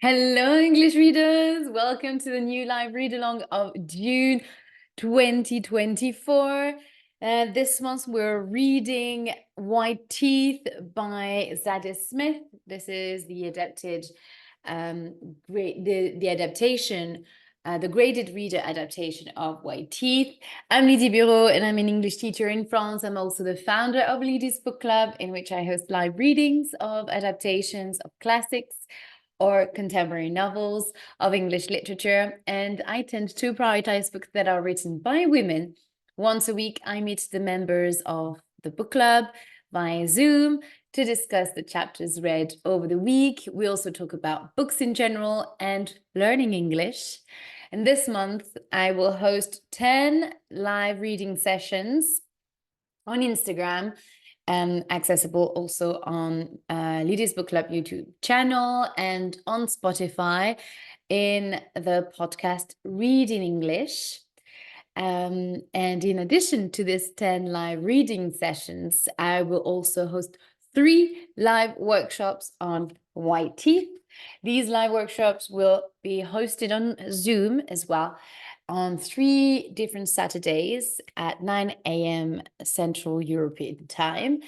Hello, English readers. Welcome to the new live read along of June 2024. This month we're reading White Teeth by Zadie Smith. This is the adapted, the adaptation, the graded reader adaptation of White Teeth. I'm Lydie Bureau and I'm an English teacher in France. I'm also the founder of Lydie's Book Club, in which I host live readings of adaptations of classics or contemporary novels of English literature, and I tend to prioritize books that are written by women. Once a week, I meet the members of the book club via Zoom to discuss the chapters read over the week. We also talk about books in general and learning English. And this month, I will host 10 live reading sessions on Instagram, accessible also on Lydie's Book Club YouTube channel and on Spotify in the podcast Read in English. And in addition to these 10 live reading sessions, I will also host 3 live workshops on White Teeth. These live workshops will be hosted on Zoom as well on 3 different Saturdays at 9 a.m. Central European time.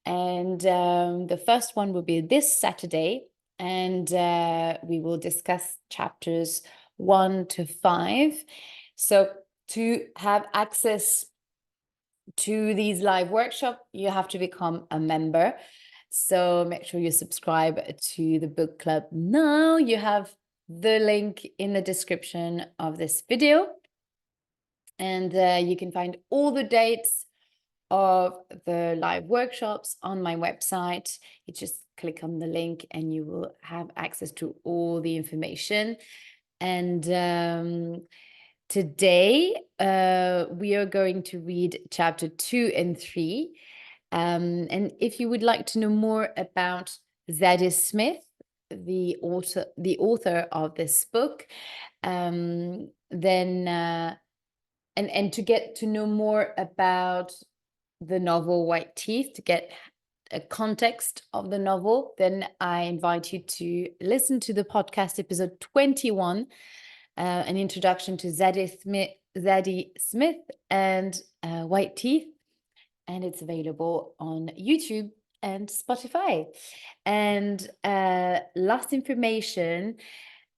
And the first one will be this Saturday, and we will discuss chapters 1 to 5. So to have access to these live workshops, you have to become a member. So make sure you subscribe to the book club now. You have the link in the description of this video. And you can find all the dates of the live workshops on my website. You just click on the link and you will have access to all the information. And today we are going to read chapter 2 and 3. And if you would like to know more about Zadie Smith, the author of this book, then and to get to know more about the novel White Teeth, to get a context of the novel, then I invite you to listen to the podcast episode 21, an introduction to Zadie Smith and White Teeth, and it's available on YouTube and Spotify. And last information,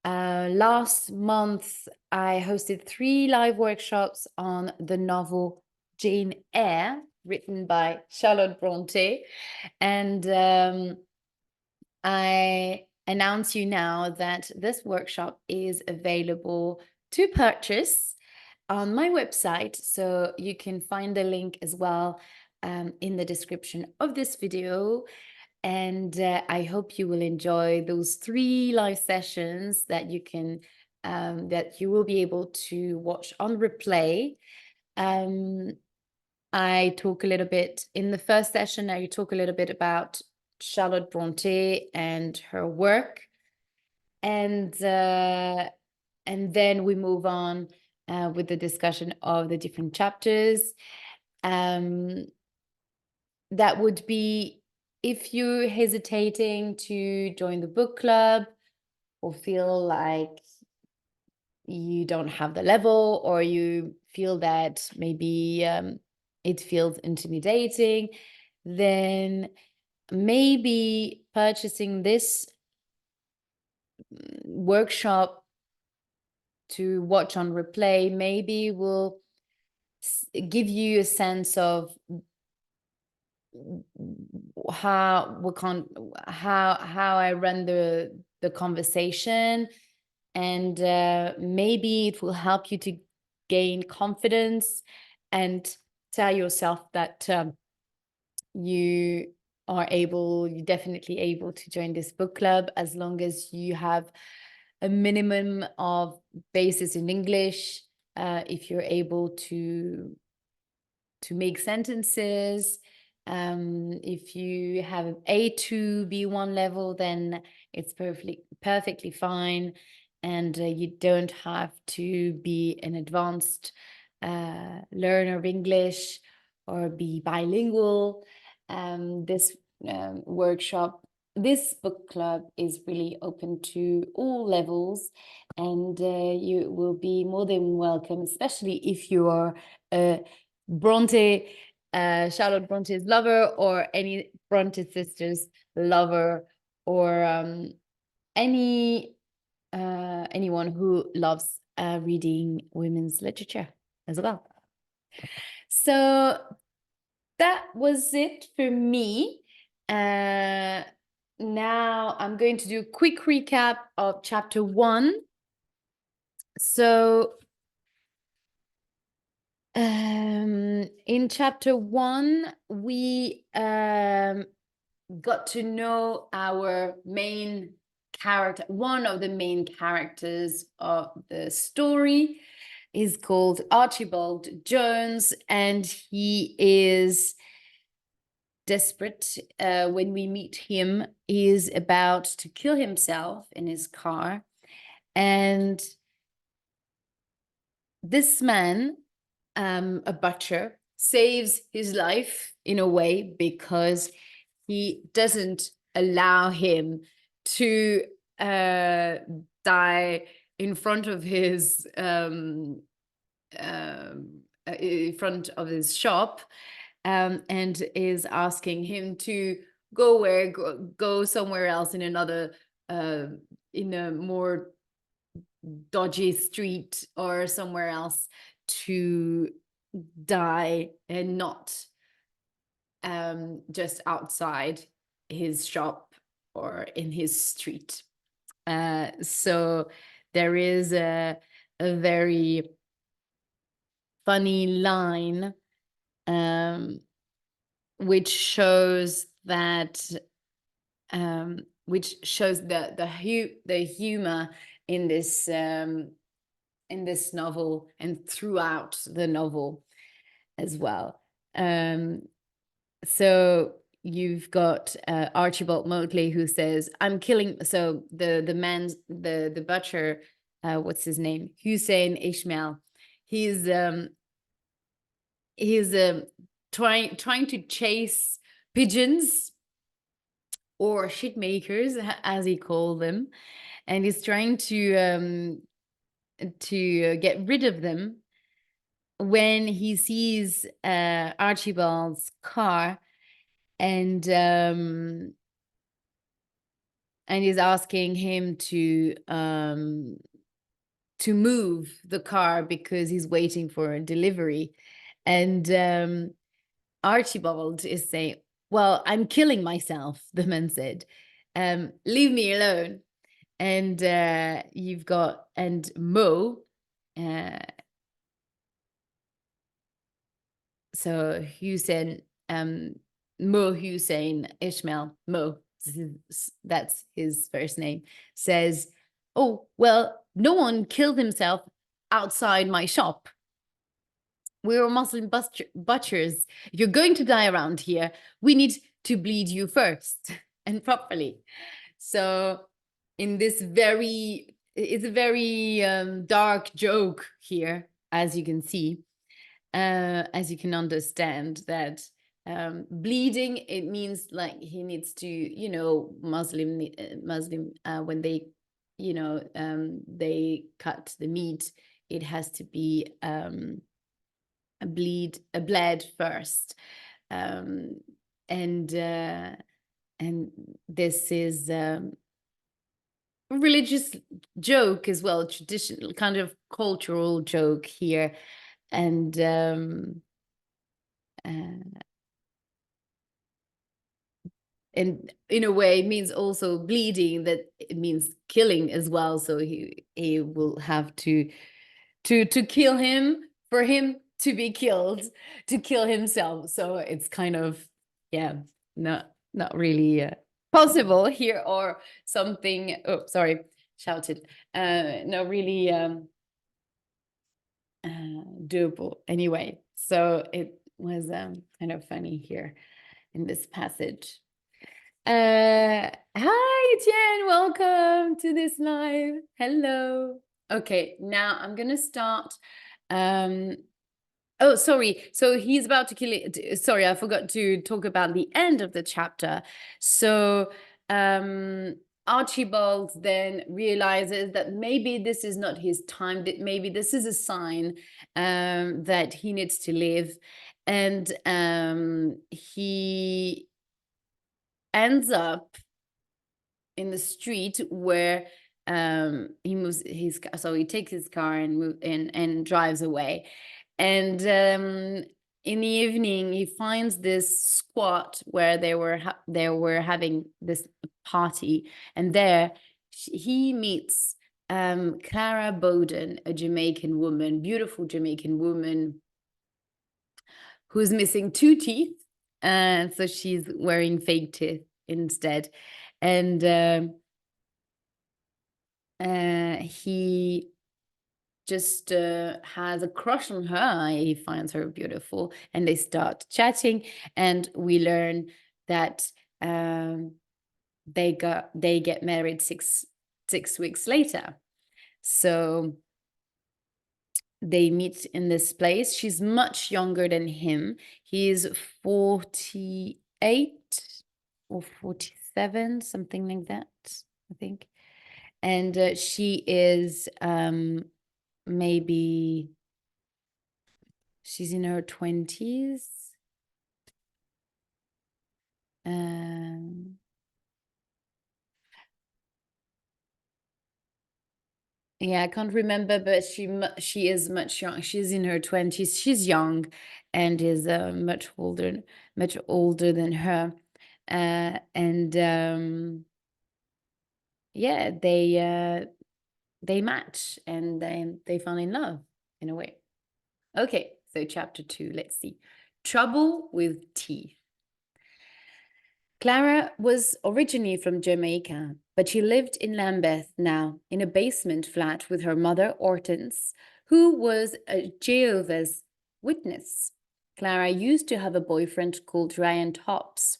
last month I hosted 3 live workshops on the novel Jane Eyre, written by Charlotte Bronte, and I announce you now that this workshop is available to purchase on my website, so you can find the link as well in the description of this video. And I hope you will enjoy those 3 live sessions that you can that you will be able to watch on replay. I talk a little bit in the first session. I talk a little bit about Charlotte Bronte and her work, and then we move on with the discussion of the different chapters. That would be if you're hesitating to join the book club or feel like you don't have the level, or you feel that maybe it feels intimidating, then maybe purchasing this workshop to watch on replay maybe will give you a sense of how I run the conversation, and maybe it will help you to gain confidence and tell yourself that you're definitely able to join this book club, as long as you have a minimum of basis in English. If you're able to make sentences, if you have an A2, B1 level, then it's perfectly fine, and you don't have to be an advanced learner of English or be bilingual. This workshop this book club is really open to all levels, and you will be more than welcome, especially if you are a Bronte, Charlotte Bronte's lover, or any Bronte sisters lover, or anyone who loves reading women's literature as well. So that was it for me. Now I'm going to do a quick recap of chapter 1. So in chapter 1, we got to know our main character. One of the main characters of the story is called Archibald Jones, and he is desperate. When we meet him, he is about to kill himself in his car, and this man, a butcher, saves his life in a way because he doesn't allow him to die in front of his shop, and is asking him to go somewhere else in another in a more dodgy street or somewhere else to die, and not just outside his shop or in his street. So there is a very funny line which shows that the humor in this novel and throughout the novel as well. So you've got Archibald Motley, who says, "I'm killing." So the butcher, what's his name? Hussein Ishmael. He's trying to chase pigeons, or shit makers, as he called them, and he's trying to get rid of them when he sees Archibald's car, and he's asking him to move the car because he's waiting for a delivery, and Archibald is saying, "Well, I'm killing myself," the man said. "Leave me alone." And you've got, and Mo, so Hussein, Mo Hussein Ishmael, Mo, that's his first name, says, "Oh, well, no one killed himself outside my shop. We're Muslim butchers. If you're going to die around here, we need to bleed you first and properly." So in this it's a very dark joke here, as you can see, as you can understand, that bleeding, it means like he needs to, Muslim when they, they cut the meat, it has to be bled first, and this is a religious joke as well, traditional kind of cultural joke here, and in a way it means also bleeding, that it means killing as well. So he will have to kill him for him to be killed, to kill himself. So it's kind of, yeah, not really possible here, or something. Oh, sorry, shouted. Not really doable anyway. So it was kind of funny here in this passage. Hi Jen, welcome to this live. Hello. Okay, now I'm gonna start. Oh, sorry. So he's about to kill it. Sorry, I forgot to talk about the end of the chapter. So Archibald then realizes that maybe this is not his time, that maybe this is a sign that he needs to leave. And he ends up in the street where he moves his car. So he takes his car and drives away. And in the evening, he finds this squat where they were having this party, and there he meets Clara Bowden, a Jamaican woman, beautiful Jamaican woman, who's missing 2 teeth, and so she's wearing fake teeth instead. And he just has a crush on her. He finds her beautiful, and they start chatting, and we learn that they get married six weeks later. So they meet in this place. She's much younger than him. He's 48 or 47, something like that, I think. And she is maybe she's in her 20s. Yeah, I can't remember, but she is much young. She's in her 20s. She's young and is much older than her. And yeah, they match, and they fall in love in a way. Okay, so chapter 2, let's see. Trouble with teeth. Clara was originally from Jamaica, but she lived in Lambeth now, in a basement flat with her mother, Hortense, who was a Jehovah's Witness. Clara used to have a boyfriend called Ryan Tops.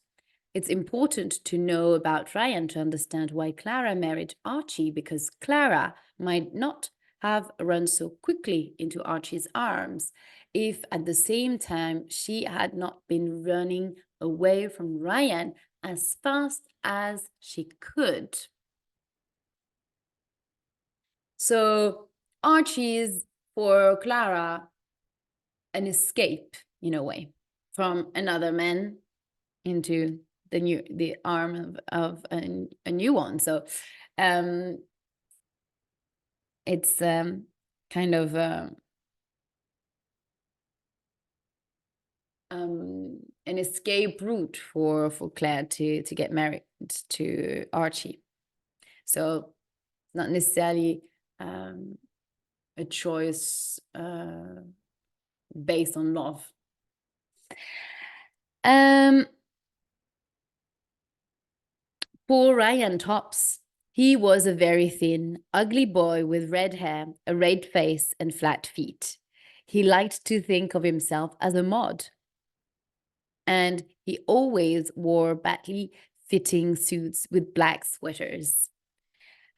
It's important to know about Ryan to understand why Clara married Archie, because Clara might not have run so quickly into Archie's arms if at the same time she had not been running away from Ryan as fast as she could. So Archie is, for Clara, an escape in a way from another man into the arm of a new one. So it's kind of an escape route for Claire to get married to Archie. So not necessarily a choice based on love. Poor Ryan Tops. He was a very thin, ugly boy with red hair, a red face, and flat feet. He liked to think of himself as a mod. And he always wore badly fitting suits with black sweaters.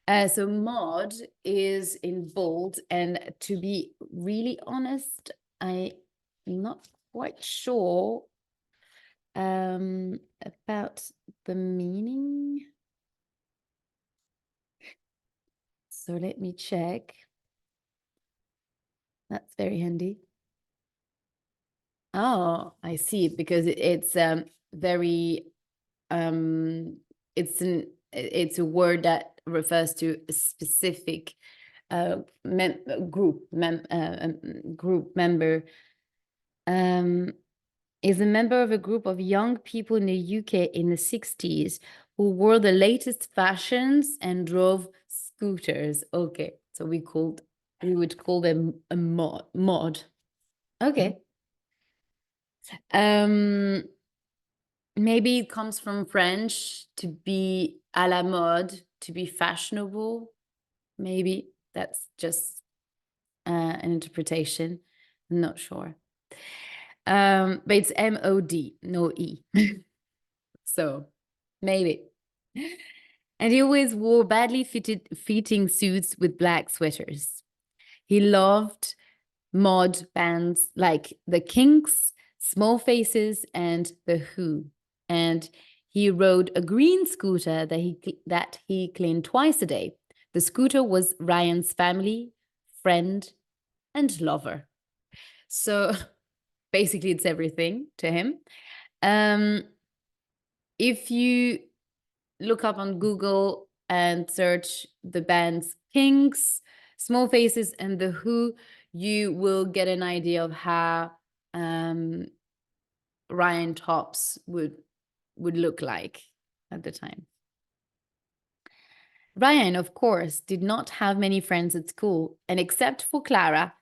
So mod is in bold, and to be really honest, I'm not quite sure about the meaning. So let me check. That's very handy. Oh, I see, because it's very it's a word that refers to a specific group member. Is a member of a group of young people in the UK in the 60s who wore the latest fashions and drove scooters. Okay, so we would call them a mod. Okay. Maybe it comes from French, to be à la mode, to be fashionable. Maybe that's just an interpretation. I'm not sure. But it's M-O-D, no E. So maybe. And he always wore badly fitting suits with black sweaters. He loved mod bands like the Kinks, Small Faces, and The Who. And He rode a green scooter that he cleaned twice a day. The scooter was Ryan's family, friend, and lover. So basically, it's everything to him. If you look up on Google and search the bands Kinks, Small Faces, and The Who, you will get an idea of how Ryan tops would look like at the time. Ryan, of course, did not have many friends at school, and except for Clara,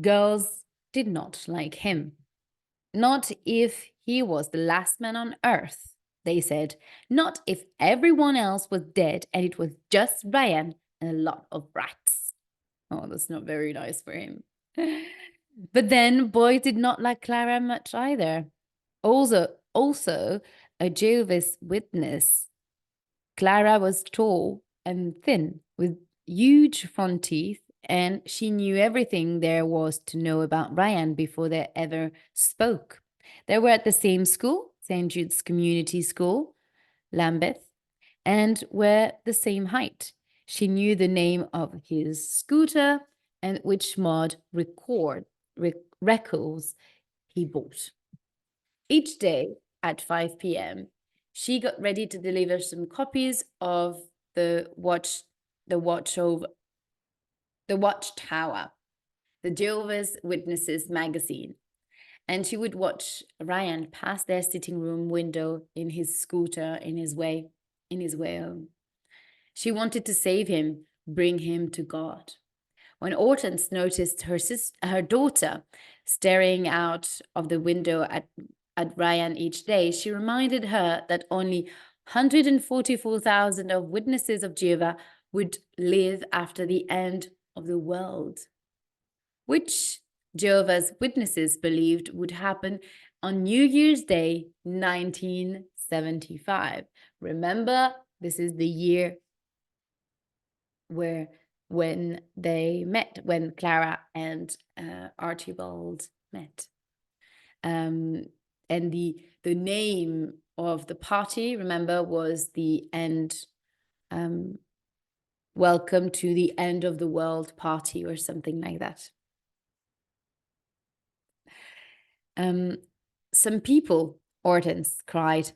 girls did not like him. Not if he was the last man on earth, they said. Not if everyone else was dead and it was just Ryan and a lot of rats. Oh, that's not very nice for him. But then boys did not like Clara much either. Also a Jehovah's Witness. Clara was tall and thin with huge front teeth, and she knew everything there was to know about Ryan before they ever spoke. They were at the same school, St. Jude's Community School, Lambeth, and were the same height. She knew the name of his scooter and which mod records he bought. Each day at 5 p.m., she got ready to deliver some copies of the Watchtower, the Jehovah's Witnesses magazine. And she would watch Ryan pass their sitting room window in his scooter in his way home. She wanted to save him, bring him to God. When Hortense noticed her daughter staring out of the window at Ryan each day, she reminded her that only 144,000 of witnesses of Jehovah would live after the end of the world, which Jehovah's Witnesses believed would happen on New Year's Day, 1975. Remember, this is the year when they met, when Clara and Archibald met. And the name of the party, remember, was the end, Welcome to the End of the World party or something like that. Some people, Hortense cried,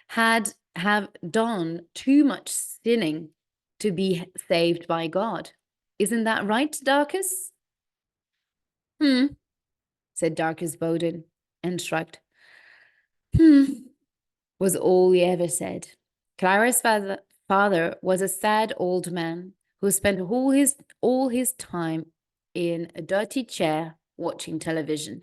have done too much sinning to be saved by God. Isn't that right, Darkus? Said Darkus Bowden and shrugged. Was all he ever said. Clara's father was a sad old man who spent all his time in a dirty chair watching television.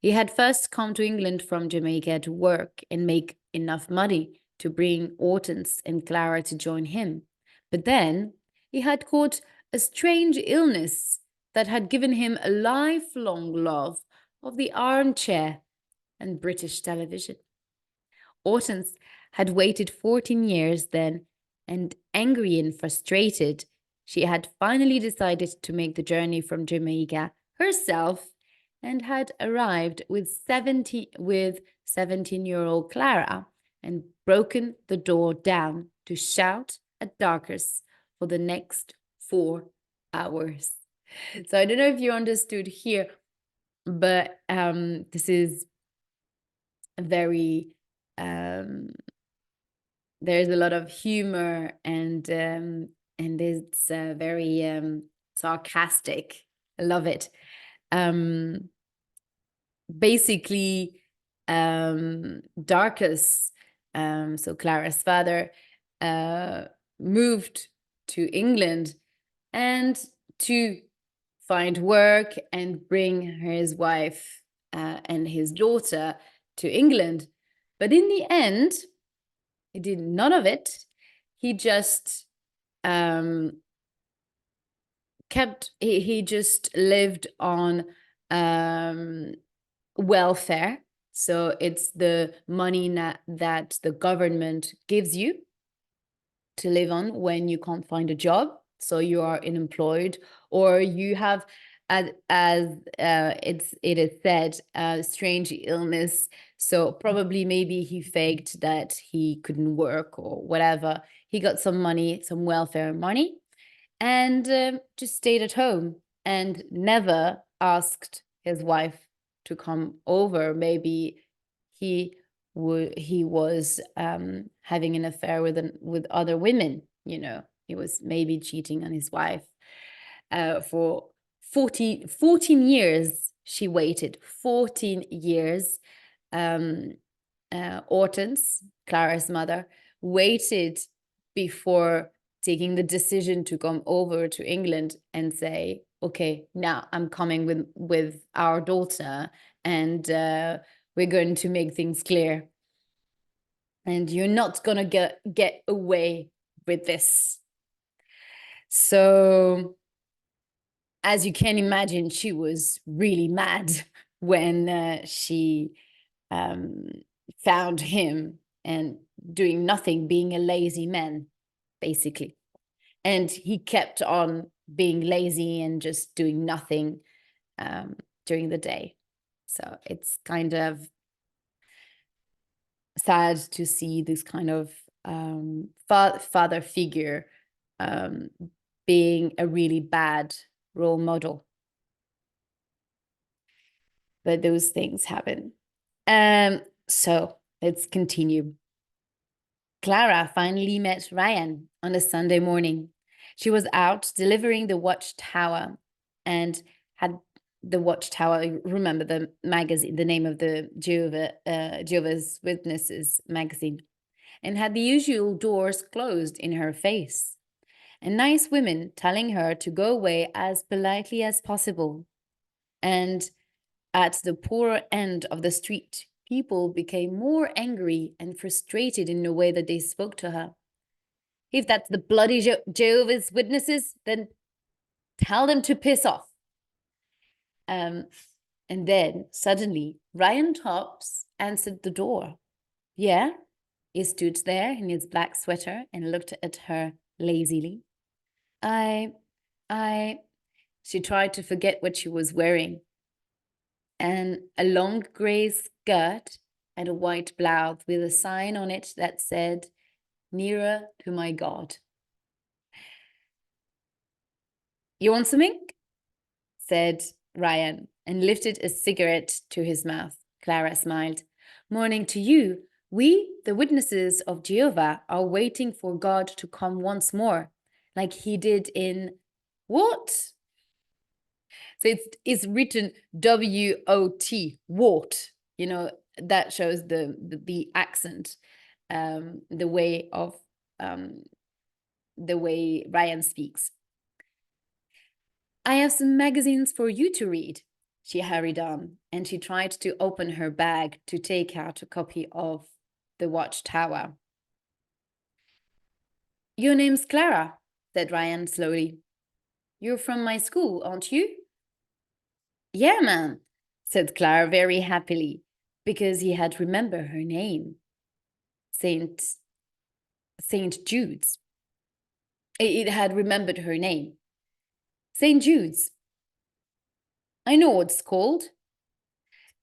He had first come to England from Jamaica to work and make enough money to bring Hortense and Clara to join him. But then he had caught a strange illness that had given him a lifelong love of the armchair and British television. Hortense had waited 14 years then, and angry and frustrated, she had finally decided to make the journey from Jamaica herself and had arrived with 17-year-old Clara and broken the door down to shout at Darkus for the next 4 hours. So I don't know if you understood here, but this is a very there's a lot of humor and it's very sarcastic. I love it. Basically, Darkus, so Clara's father, moved to England and to find work and bring his wife and his daughter to England. But in the end, he did none of it. He just he just lived on welfare. So it's the money that the government gives you to live on when you can't find a job. So you are unemployed, or you have it is said, strange illness. So probably maybe he faked that he couldn't work or whatever. He got some money, some welfare money, and just stayed at home and never asked his wife to come over. Maybe he was having an affair with other women. You know, he was maybe cheating on his wife. For 14 years she waited. 14 years. Hortense, Clara's mother, waited before taking the decision to come over to England and say, okay, now I'm coming with our daughter, and we're going to make things clear. And you're not gonna get away with this. So, as you can imagine, she was really mad when she found him and doing nothing, being a lazy man, basically. And he kept on being lazy and just doing nothing during the day. So it's kind of sad to see this kind of father figure being a really bad role model. But those things happen. So let's continue. Clara finally met Ryan on a Sunday morning. She was out delivering the Watchtower and had the Watchtower, remember the magazine, the name of the Jehovah's Witnesses magazine, and had the usual doors closed in her face, and nice women telling her to go away as politely as possible. And at the poorer end of the street, people became more angry and frustrated in the way that they spoke to her. If that's the bloody Jehovah's Witnesses, then tell them to piss off. And then suddenly Ryan Tops answered the door. Yeah, he stood there in his black sweater and looked at her lazily. She tried to forget what she was wearing. And a long grey skirt and a white blouse with a sign on it that said, "Nearer to my God." You want something? Said Ryan and lifted a cigarette to his mouth. Clara smiled. Morning to you. We, the witnesses of Jehovah, are waiting for God to come once more, like he did in what? So it's written W-O-T, wart. You know, that shows the accent, the way Ryan speaks. I have some magazines for you to read, she hurried on, and she tried to open her bag to take out a copy of the Watchtower. Your name's Clara, said Ryan slowly. You're from my school, aren't you? Yeah, man, said Clara very happily, because he had remembered her name. Saint Jude's. It had remembered her name. St. Jude's. I know what it's called.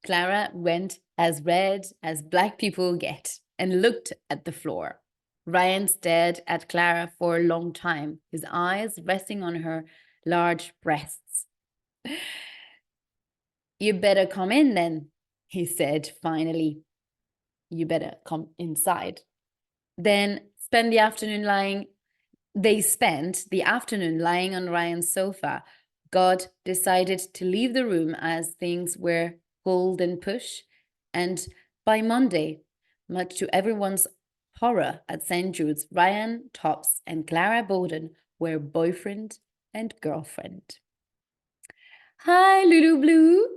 Clara went as red as black people get and looked at the floor. Ryan stared at Clara for a long time, his eyes resting on her large breasts. You better come in then, he said finally. You better come inside. They spent the afternoon lying on Ryan's sofa. God decided to leave the room as things were pulled and pushed, and by Monday, much to everyone's horror at St. Jude's, Ryan Tops and Clara Bowden were boyfriend and girlfriend. Hi, Lulu Blue.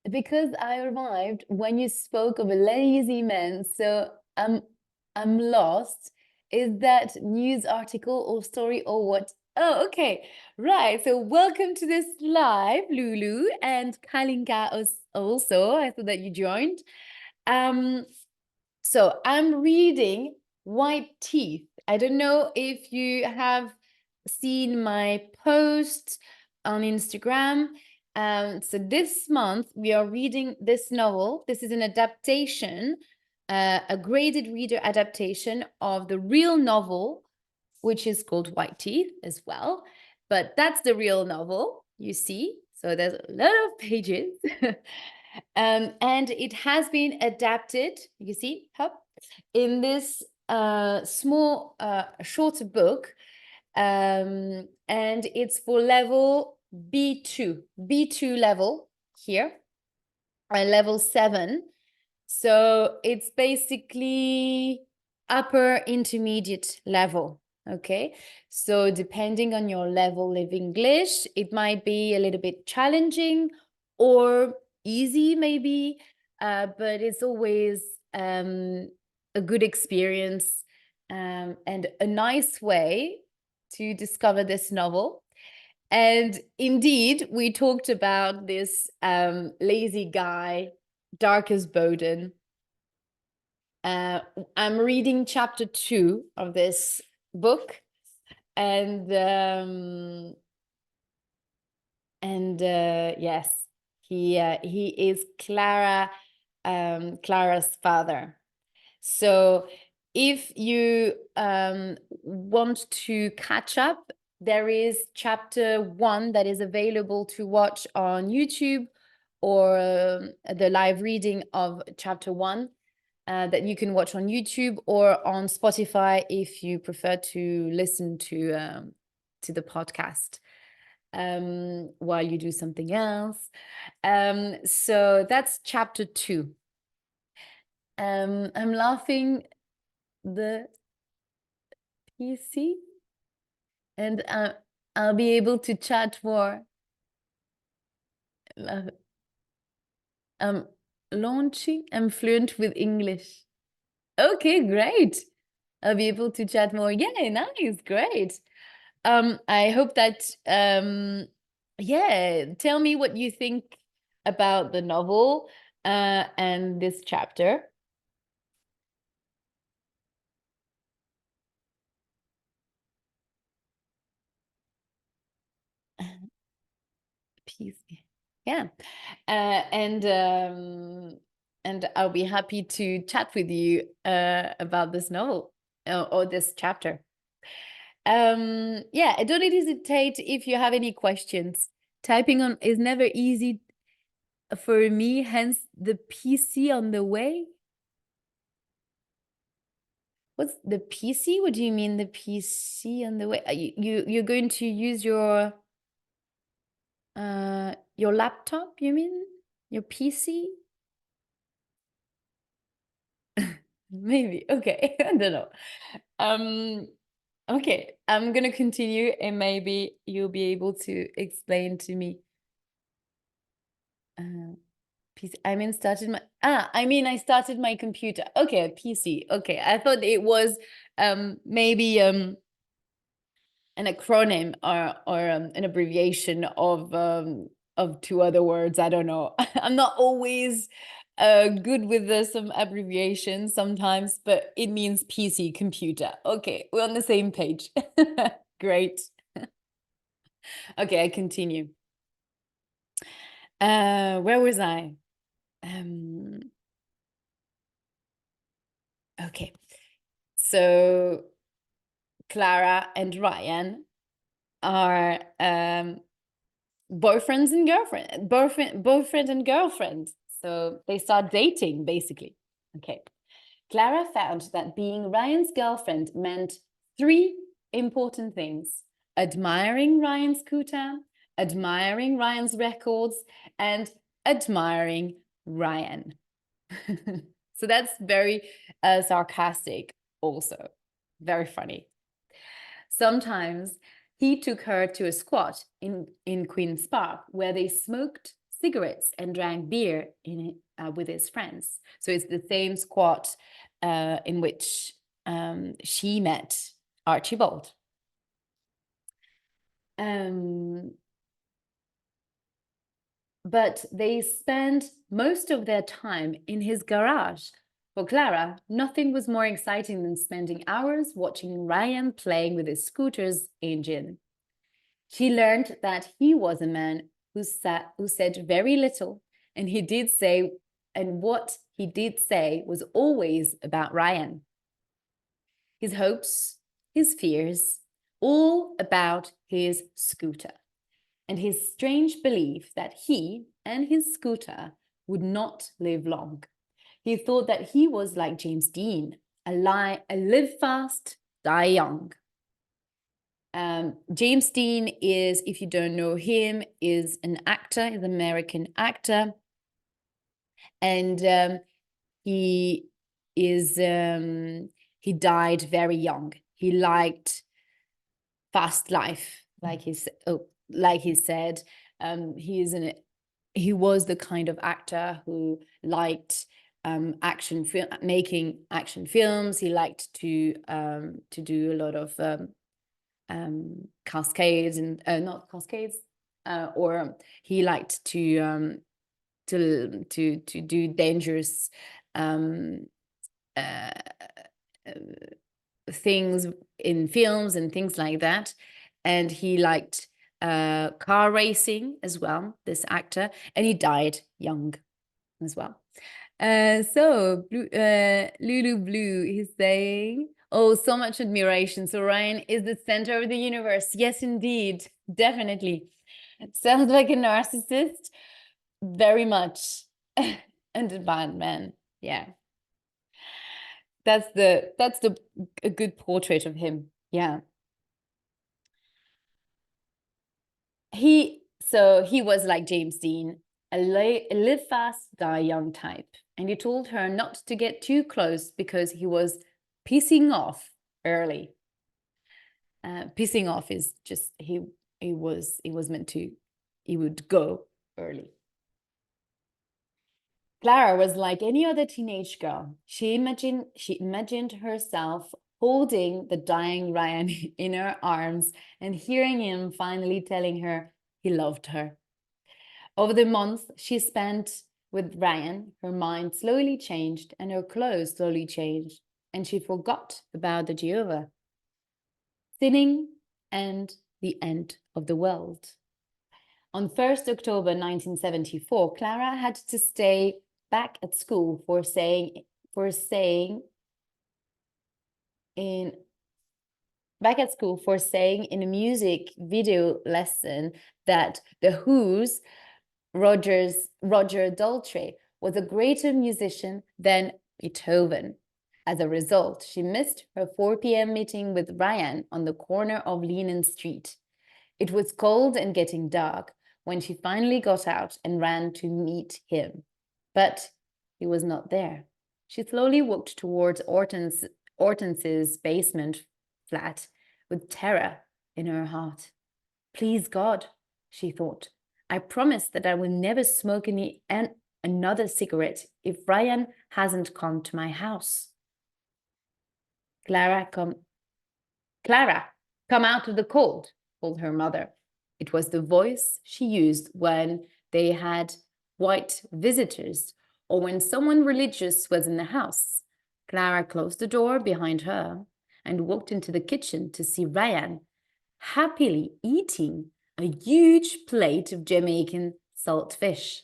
Because I arrived when you spoke of a lazy man, so I'm lost. Is that news article or story or what? Oh, okay. Right. So welcome to this live, Lulu and Kalinka also. I thought that you joined. So I'm reading White Teeth. I don't know if you have seen my post on Instagram. So this month we are reading this novel. This is an adaptation, a graded reader adaptation of the real novel, which is called White Teeth as well. But that's the real novel, you see. So there's a lot of pages. And it has been adapted, you see, in this small, shorter book. And it's for level B2 level here, level 7. So it's basically upper intermediate level. Okay, so depending on your level of English, it might be a little bit challenging or easy maybe, but it's always a good experience and a nice way to discover this novel. And indeed, we talked about this lazy guy, dark as Bowden. I'm reading chapter 2 of this book, and yes, he is Clara's father. So if you want to catch up, there is chapter 1 that is available to watch on YouTube, or the live reading of chapter 1 that you can watch on YouTube or on Spotify if you prefer to listen to the podcast while you do something else. So that's chapter 2. I'm laughing the PC, and I'll be able to chat more. Launching. I'm fluent with English. Okay, great. I'll be able to chat more. Yeah, nice, great. I hope that yeah, tell me what you think about the novel and this chapter. Peace. Yeah. And I'll be happy to chat with you about this novel or this chapter. Yeah, don't hesitate if you have any questions. Typing on is never easy for me, hence the PC on the way. What's the PC? What do you mean the PC on the way? You're going to use your laptop, you mean? Your PC? Maybe. Okay. I don't know. Okay, I'm gonna continue and maybe you'll be able to explain to me. PC. I started my computer. Okay, PC. Okay, I thought it was maybe an acronym or an abbreviation of 2 other words. I don't know. I'm not always good with some abbreviations sometimes, but it means PC, computer. Okay, we're on the same page. Great. Okay, I continue. Where was I? Okay, so Clara and Ryan are boyfriend and girlfriend. So they start dating, basically. Okay. Clara found that being Ryan's girlfriend meant 3 important things: admiring Ryan's scooter, admiring Ryan's records, and admiring Ryan. So that's very sarcastic also. Very funny. Sometimes he took her to a squat in Queen's Park where they smoked cigarettes and drank beer with his friends. So it's the same squat in which she met Archibald. But they spent most of their time in his garage. For Clara, nothing was more exciting than spending hours watching Ryan playing with his scooter's engine. She learned that he was a man who said very little, and what he did say was always about Ryan. His hopes, his fears, all about his scooter, and his strange belief that he and his scooter would not live long. He thought that he was like James Dean, a live fast, die young. James Dean is, if you don't know him, is an actor, is an American actor. And he died very young. He liked fast life, like he said. He was the kind of actor who liked making action films. He liked to do a lot of cascades and not cascades, or he liked to do dangerous things in films and things like that. And he liked car racing as well, this actor, and he died young as well. So Lulu Blue is saying, oh, so much admiration. So Ryan is the center of the universe. Yes, indeed. Definitely. Sounds like a narcissist. Very much. And a bad man. Yeah. That's a good portrait of him. Yeah. He was like James Dean, a live fast, die young type. And he told her not to get too close because he was pissing off early. Pissing off is just he would go early. Clara was like any other teenage girl. She imagined herself holding the dying Ryan in her arms and hearing him finally telling her he loved her. Over the months she spent with Ryan, her mind slowly changed and her clothes slowly changed, and she forgot about the Jehovah, sinning, and the end of the world. On 1st October 1974, Clara had to stay back at school for saying in a music video lesson that The Who's Roger Daltrey was a greater musician than Beethoven. As a result, she missed her 4 p.m. meeting with Ryan on the corner of Lehman Street. It was cold and getting dark when she finally got out and ran to meet him. But he was not there. She slowly walked towards Hortense's basement flat with terror in her heart. Please, God, she thought, I promise that I will never smoke another cigarette if Ryan hasn't come to my house. Clara, come out of the cold, called her mother. It was the voice she used when they had white visitors or when someone religious was in the house. Clara closed the door behind her and walked into the kitchen to see Ryan happily eating a huge plate of Jamaican salt fish.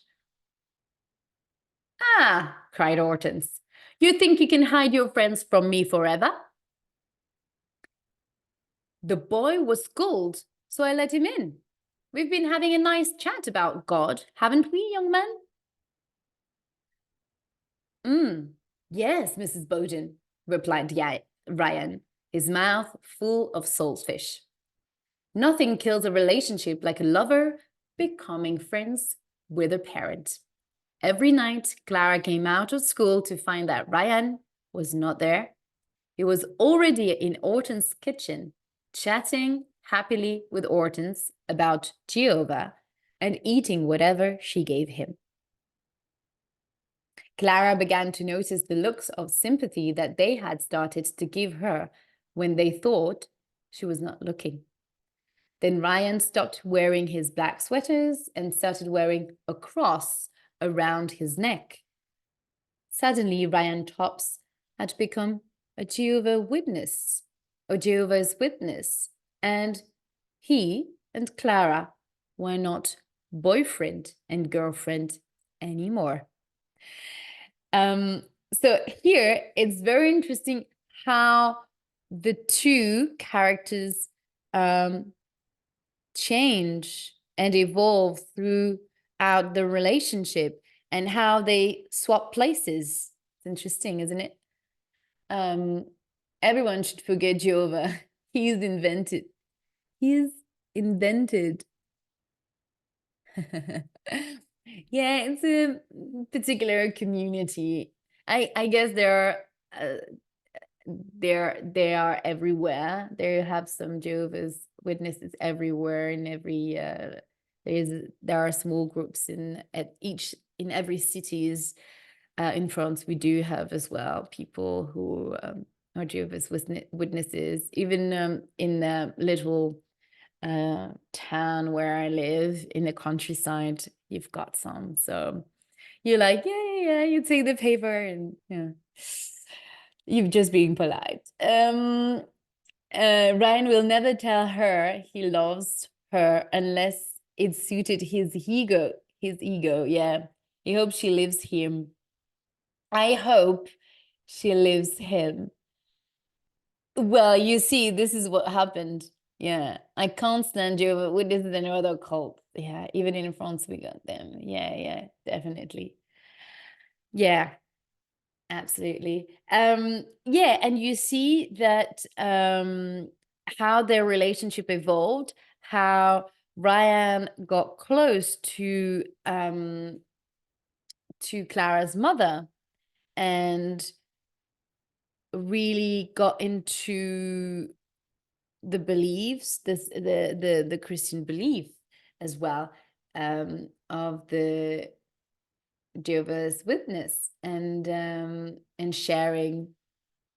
Ah, cried Hortense. You think you can hide your friends from me forever? The boy was cold, so I let him in. We've been having a nice chat about God, haven't we, young man? Yes, Mrs. Bowden, replied Ryan, his mouth full of saltfish. Nothing kills a relationship like a lover becoming friends with a parent. Every night, Clara came out of school to find that Ryan was not there. He was already in Hortense's kitchen, chatting happily with Hortense about Jehovah and eating whatever she gave him. Clara began to notice the looks of sympathy that they had started to give her when they thought she was not looking. Then Ryan stopped wearing his black sweaters and started wearing a cross around his neck. Suddenly, Ryan Tops had become a Jehovah's Witness, and he and Clara were not boyfriend and girlfriend anymore. So here it's very interesting how the two characters change and evolve throughout the relationship and how they swap places. It's interesting, isn't it? Everyone should forget Jehovah. He's invented. He's invented. Yeah, it's a particular community. I guess they are everywhere. They have some Jehovah's Witnesses everywhere in every there are small groups in every cities in France. We do have as well people who are Jehovah's Witnesses, even in the little town where I live in the countryside, you've got some. So you're like, yeah, you take the paper and yeah, you're just being polite. Ryan will never tell her he loves her unless it suited his ego. Yeah. He hopes she lives him. I hope she lives him. Well, you see, this is what happened. Yeah, I can't stand Jehovah's Witnesses and other cults. Yeah, even in France we got them. Yeah, definitely. Yeah, absolutely. Yeah, and you see that how their relationship evolved, how Ryan got close to Clara's mother and really got into the beliefs, the Christian belief as well, of the Jehovah's Witness, and sharing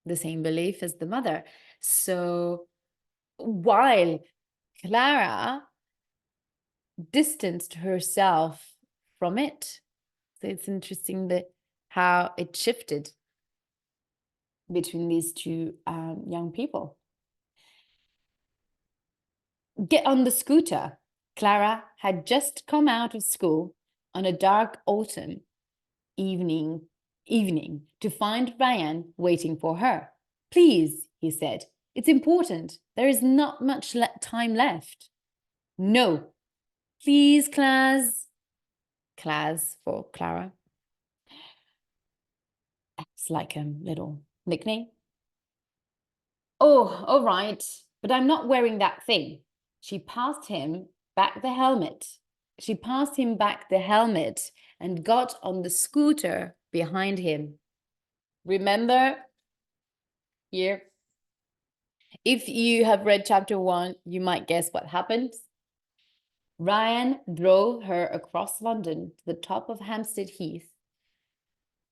the same belief as the mother. So while Clara distanced herself from it, so it's interesting that how it shifted between these two young people. Get on the scooter. Clara had just come out of school on a dark autumn evening to find Ryan waiting for her. Please, he said, it's important. There is not much time left. No, please, Class. Class for Clara. It's like a little nickname. Oh, all right, but I'm not wearing that thing. She passed him back the helmet. She passed him back the helmet and got on the scooter behind him. Remember here? If you have read chapter 1, you might guess what happened. Ryan drove her across London to the top of Hampstead Heath.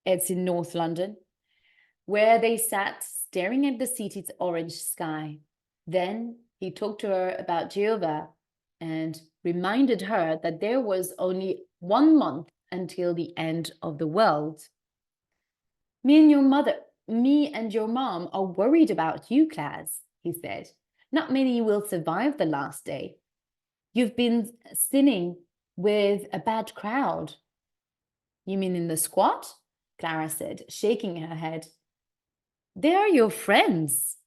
It's in North London, where they sat staring at the city's orange sky. Then he talked to her about Jehovah and reminded her that there was only 1 month until the end of the world. Me and your mom are worried about you, Class, he said. Not many will survive the last day. You've been sinning with a bad crowd. You mean in the squat? Clara said, shaking her head. They are your friends.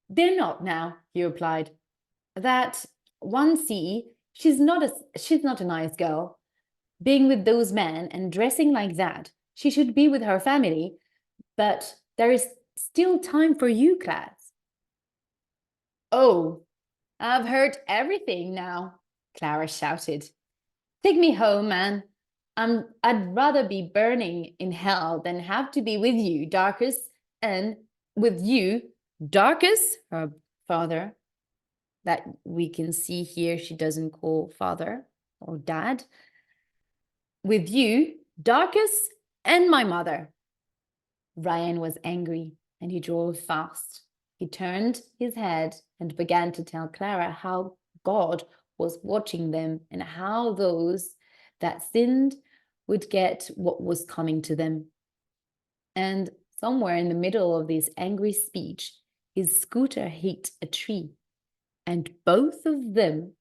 They're not now, he replied. That one see, she's not a nice girl. Being with those men and dressing like that, she should be with her family, but there is still time for you, Class. Oh, I've heard everything now, Clara shouted. Take me home, man. I'd rather be burning in hell than have to be with you, Darkus, and with you, Darkus, her father, that we can see here she doesn't call father or dad. With you, Darkus, and my mother. Ryan was angry and he drove fast. He turned his head and began to tell Clara how God was watching them and how those that sinned would get what was coming to them. And somewhere in the middle of this angry speech, his scooter hit a tree. and both of them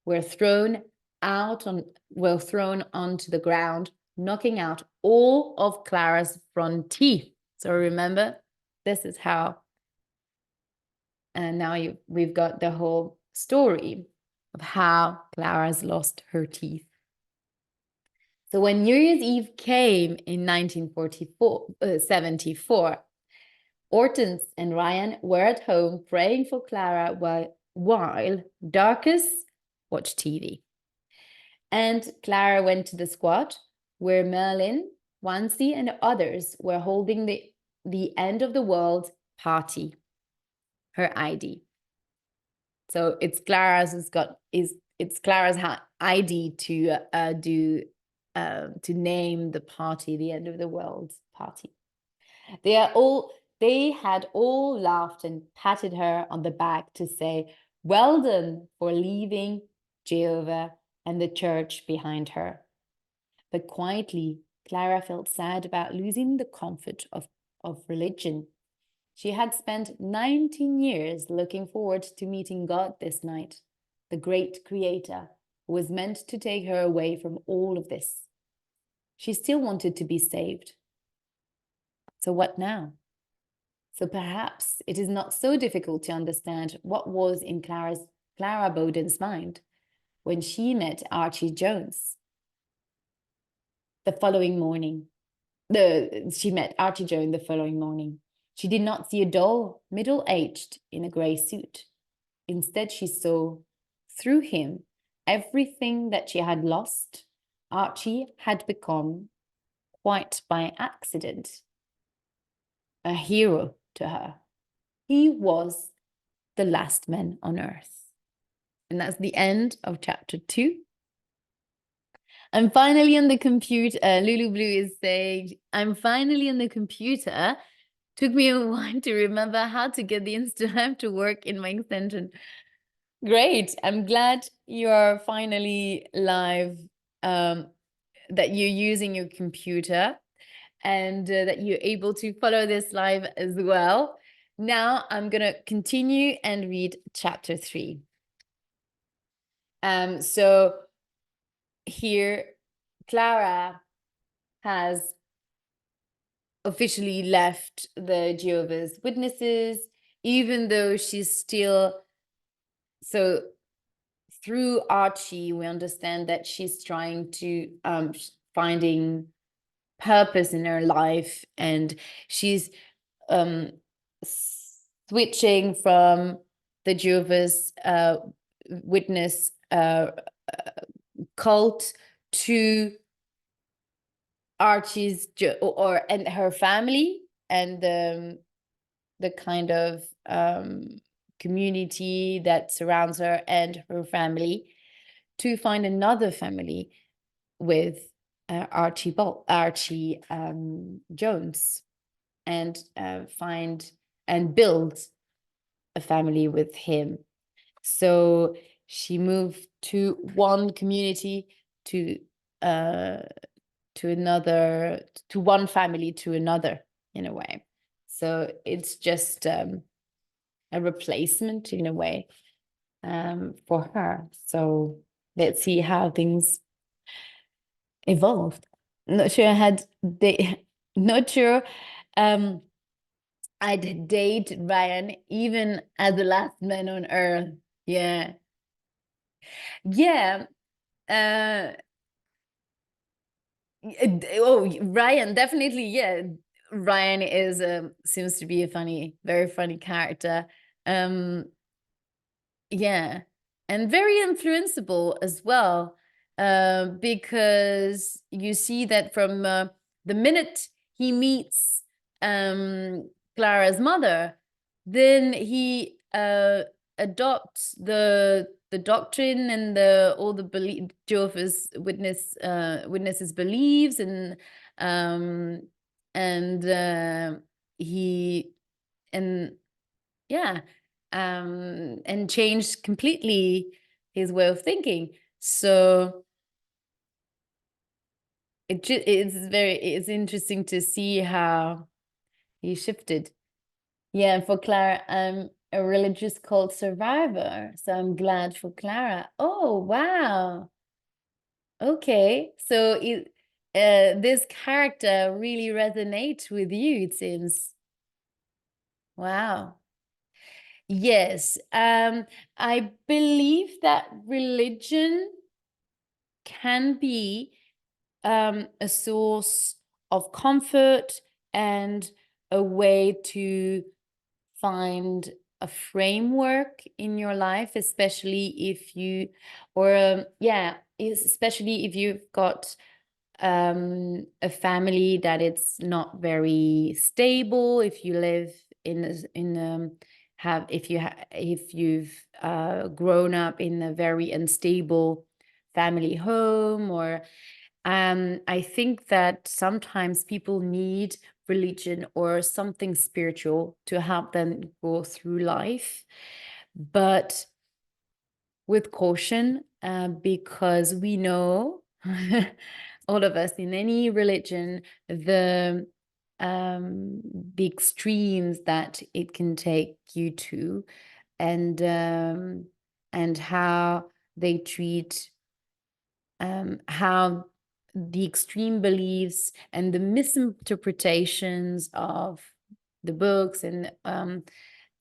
were thrown onto the ground, knocking out all of Clara's front teeth. So remember, this is how, and now we've got the whole story of how Clara's lost her teeth. So when New Year's Eve came in 1974, Hortense and Ryan were at home praying for Clara while Darkus watched TV. And Clara went to the squat where Merlin, Wansi, and others were holding the end of the world party, her ID. So it's Clara's ID to name the party the end of the world party. They had all laughed and patted her on the back to say, well done for leaving Jehovah and the church behind her. But quietly, Clara felt sad about losing the comfort of religion. She had spent 19 years looking forward to meeting God this night, the great creator who was meant to take her away from all of this. She still wanted to be saved. So what now? So perhaps it is not so difficult to understand what was in Clara Bowden's mind when she met Archie Jones. The following morning, she met Archie Jones the following morning. She did not see a doll, middle-aged, in a grey suit. Instead, she saw, through him, everything that she had lost. Archie had become, quite by accident, a hero to her. He was the last man on earth. And that's the end of chapter 2. I'm finally on the computer. Lulu Blue is saying, I'm finally on the computer. Took me a while to remember how to get the Instagram to work in my extension. Great. I'm glad you are finally live, that you're using your computer and that you're able to follow this live as well. Now I'm going to continue and read chapter 3. So here, Clara has officially left the Jehovah's Witnesses, even though she's still, so through Archie, we understand that she's trying to finding purpose in her life, and she's switching from the Jehovah's Witness cult to Archie's and her family, and the kind of community that surrounds her and her family, to find another family with Archie Jones, and find and build a family with him. So she moved to one community to another, to one family to another, in a way. So it's just a replacement in a way for her. So let's see how things evolved. Not sure I'd date Ryan even as the last man on earth. Yeah. Yeah. Ryan, definitely, yeah. Ryan is seems to be a very funny character. Yeah, and very influenceable as well, because you see that from the minute he meets Clara's mother, then he adopts the doctrine and all the Jehovah's Witnesses beliefs, and he yeah, and changed completely his way of thinking. So it's interesting to see how he shifted. Yeah, and for Clara, I'm a religious cult survivor. So I'm glad for Clara. Oh, wow. Okay. So this character really resonates with you, it seems. Wow. Yes. I believe that religion can be a source of comfort and a way to find a framework in your life, especially if you, or especially if you've got a family that it's not very stable, if you live if you've grown up in a very unstable family home, or I think that sometimes people need religion or something spiritual to help them go through life, but with caution, because we know, all of us in any religion, the extremes that it can take you to, and how they treat how the extreme beliefs and the misinterpretations of the books and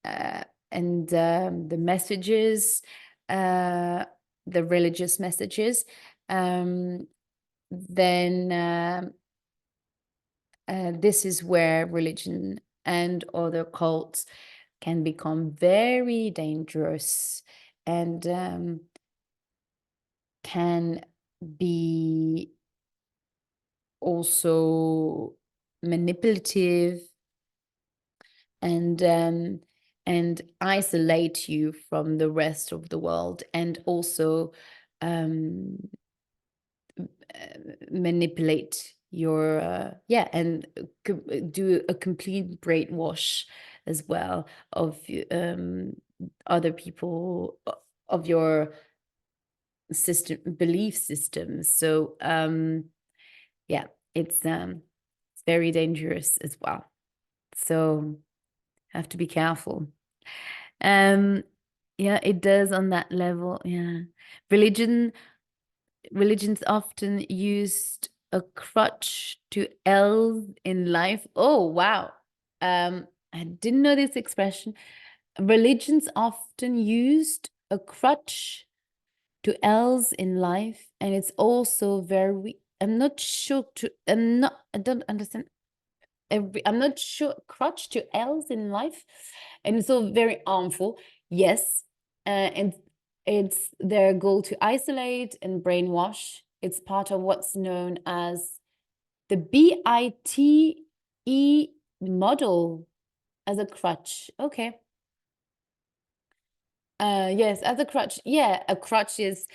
the messages, the religious messages, then this is where religion and other cults can become very dangerous, and can be also manipulative, and isolate you from the rest of the world, and also manipulate your and do a complete brainwash as well of other people, of your belief systems. So yeah, it's very dangerous as well, so have to be careful. Yeah, it does on that level. Yeah, religion's often used a crutch to L's in life. Oh, wow. I didn't know this expression. Religion's often used a crutch to L's in life, and it's also very, I don't understand. I'm not sure, crutch to L's in life, and it's all very harmful. Yes, and it's their goal to isolate and brainwash. It's part of what's known as the BITE model, as a crutch. Okay. Yes, as a crutch. Yeah, a crutch is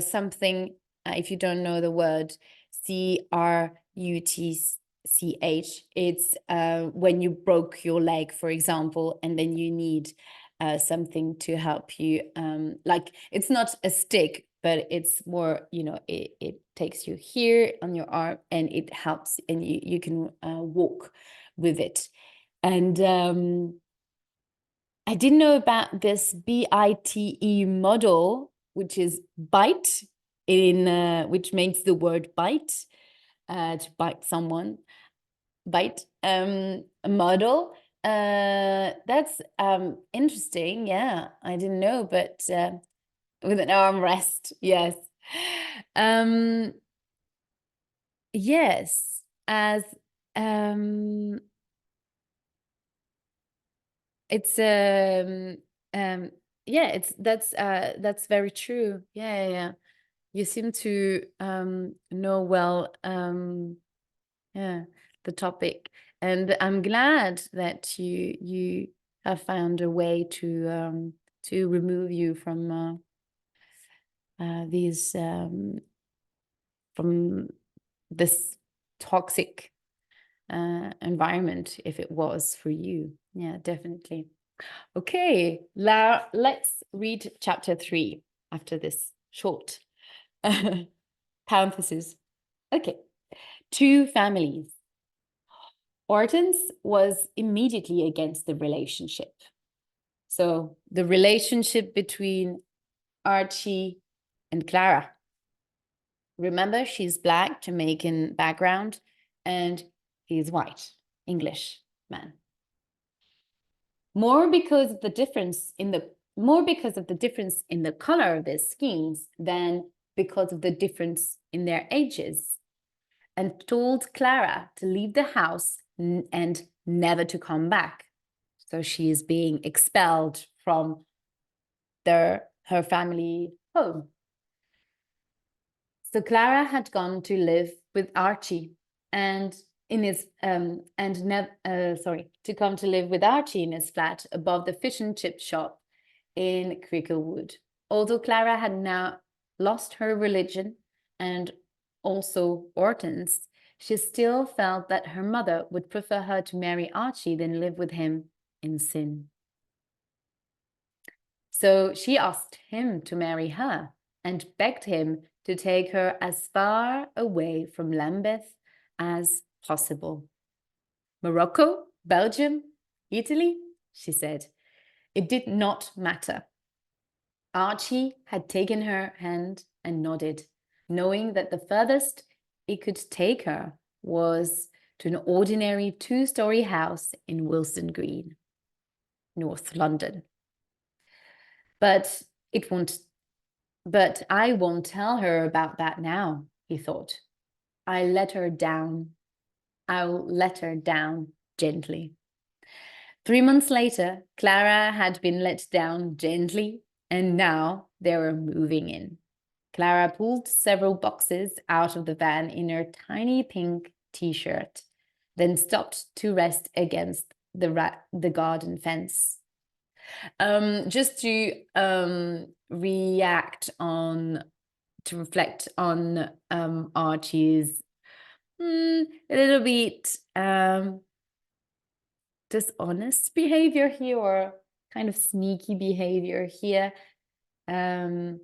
something, if you don't know the word, CRUTCH, it's when you broke your leg, for example, and then you need something to help you, like it's not a stick, but it's more, it takes you here on your arm, and it helps, and you can walk with it. And I didn't know about this BITE model, which is bite, which makes the word bite, to bite someone, bite, model. That's interesting. Yeah, I didn't know, but with an arm rest, yes. Yes, as it's yeah, that's very true. Yeah. You seem to know well, yeah, the topic, and I'm glad that you have found a way to remove you from these from this toxic environment, if it was for you. Yeah, definitely. Okay, let's read chapter 3 after this short parenthesis. Okay, two families. Hortense was immediately against the relationship. So the relationship between Archie and Clara. Remember, she's Black, Jamaican background, and he's white, English man. More because of the difference in the color of their skins than because of the difference in their ages, and told Clara to leave the house and never to come back. So she is being expelled from her family home. So Clara had gone to live with Archie and to come to live with Archie in his flat above the fish and chip shop in Cricklewood. Although Clara had now lost her religion and also Hortense, she still felt that her mother would prefer her to marry Archie than live with him in sin. So she asked him to marry her and begged him to take her as far away from Lambeth as possible. Morocco, Belgium, Italy, she said. It did not matter. Archie had taken her hand and nodded, knowing that the furthest it could take her was to an ordinary two-story house in Wilson Green, North London. But I won't tell her about that now, he thought. I'll let her down gently. 3 months later, Clara had been let down gently, and now they were moving in. Clara pulled several boxes out of the van in her tiny pink t-shirt, then stopped to rest against the garden fence. Just to reflect on Archie's a little bit dishonest behavior here, or kind of sneaky behavior here. You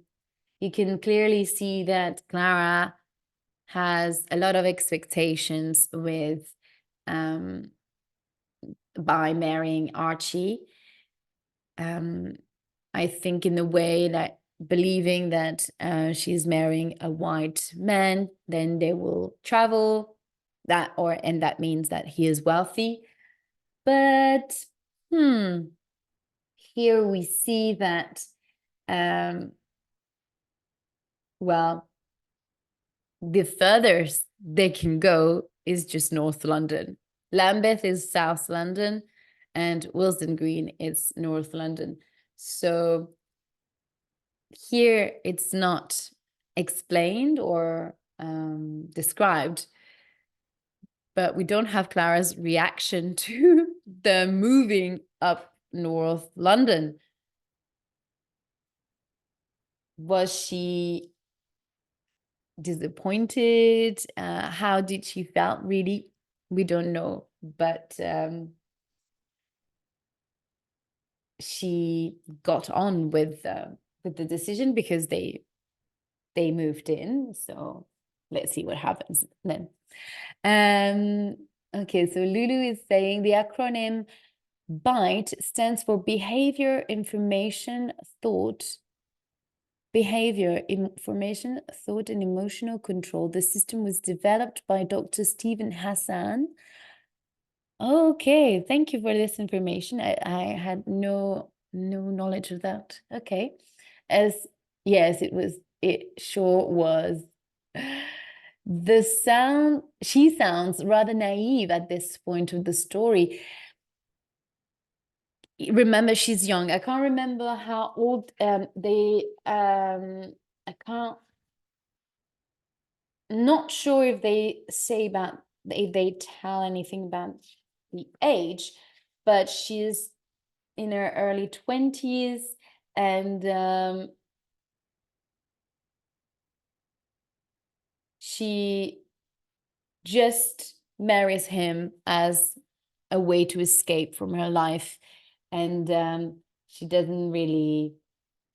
can clearly see that Clara has a lot of expectations with by marrying Archie. I think in the way that believing that she's marrying a white man, then they will travel, and that means that he is wealthy. But here we see that well, the furthest they can go is just North London. Lambeth is South London and Willesden Green is North London. So here it's not explained or described, but we don't have Clara's reaction to the moving up North London. Was she disappointed? How did she felt really? We don't know, but she got on with the decision because they moved in. So let's see what happens then. Okay, so Lulu is saying the acronym BITE stands for Behavior, Information, Thought. Behavior, Information, Thought, and Emotional Control. The system was developed by Dr. Stephen Hassan. Okay, thank you for this information. I had no knowledge of that. Okay. Yes, it sure was. She sounds rather naive at this point of the story. Remember, she's young. I can't remember how old not sure if they tell anything about the age, but she's in her early 20s, and she just marries him as a way to escape from her life, and she doesn't really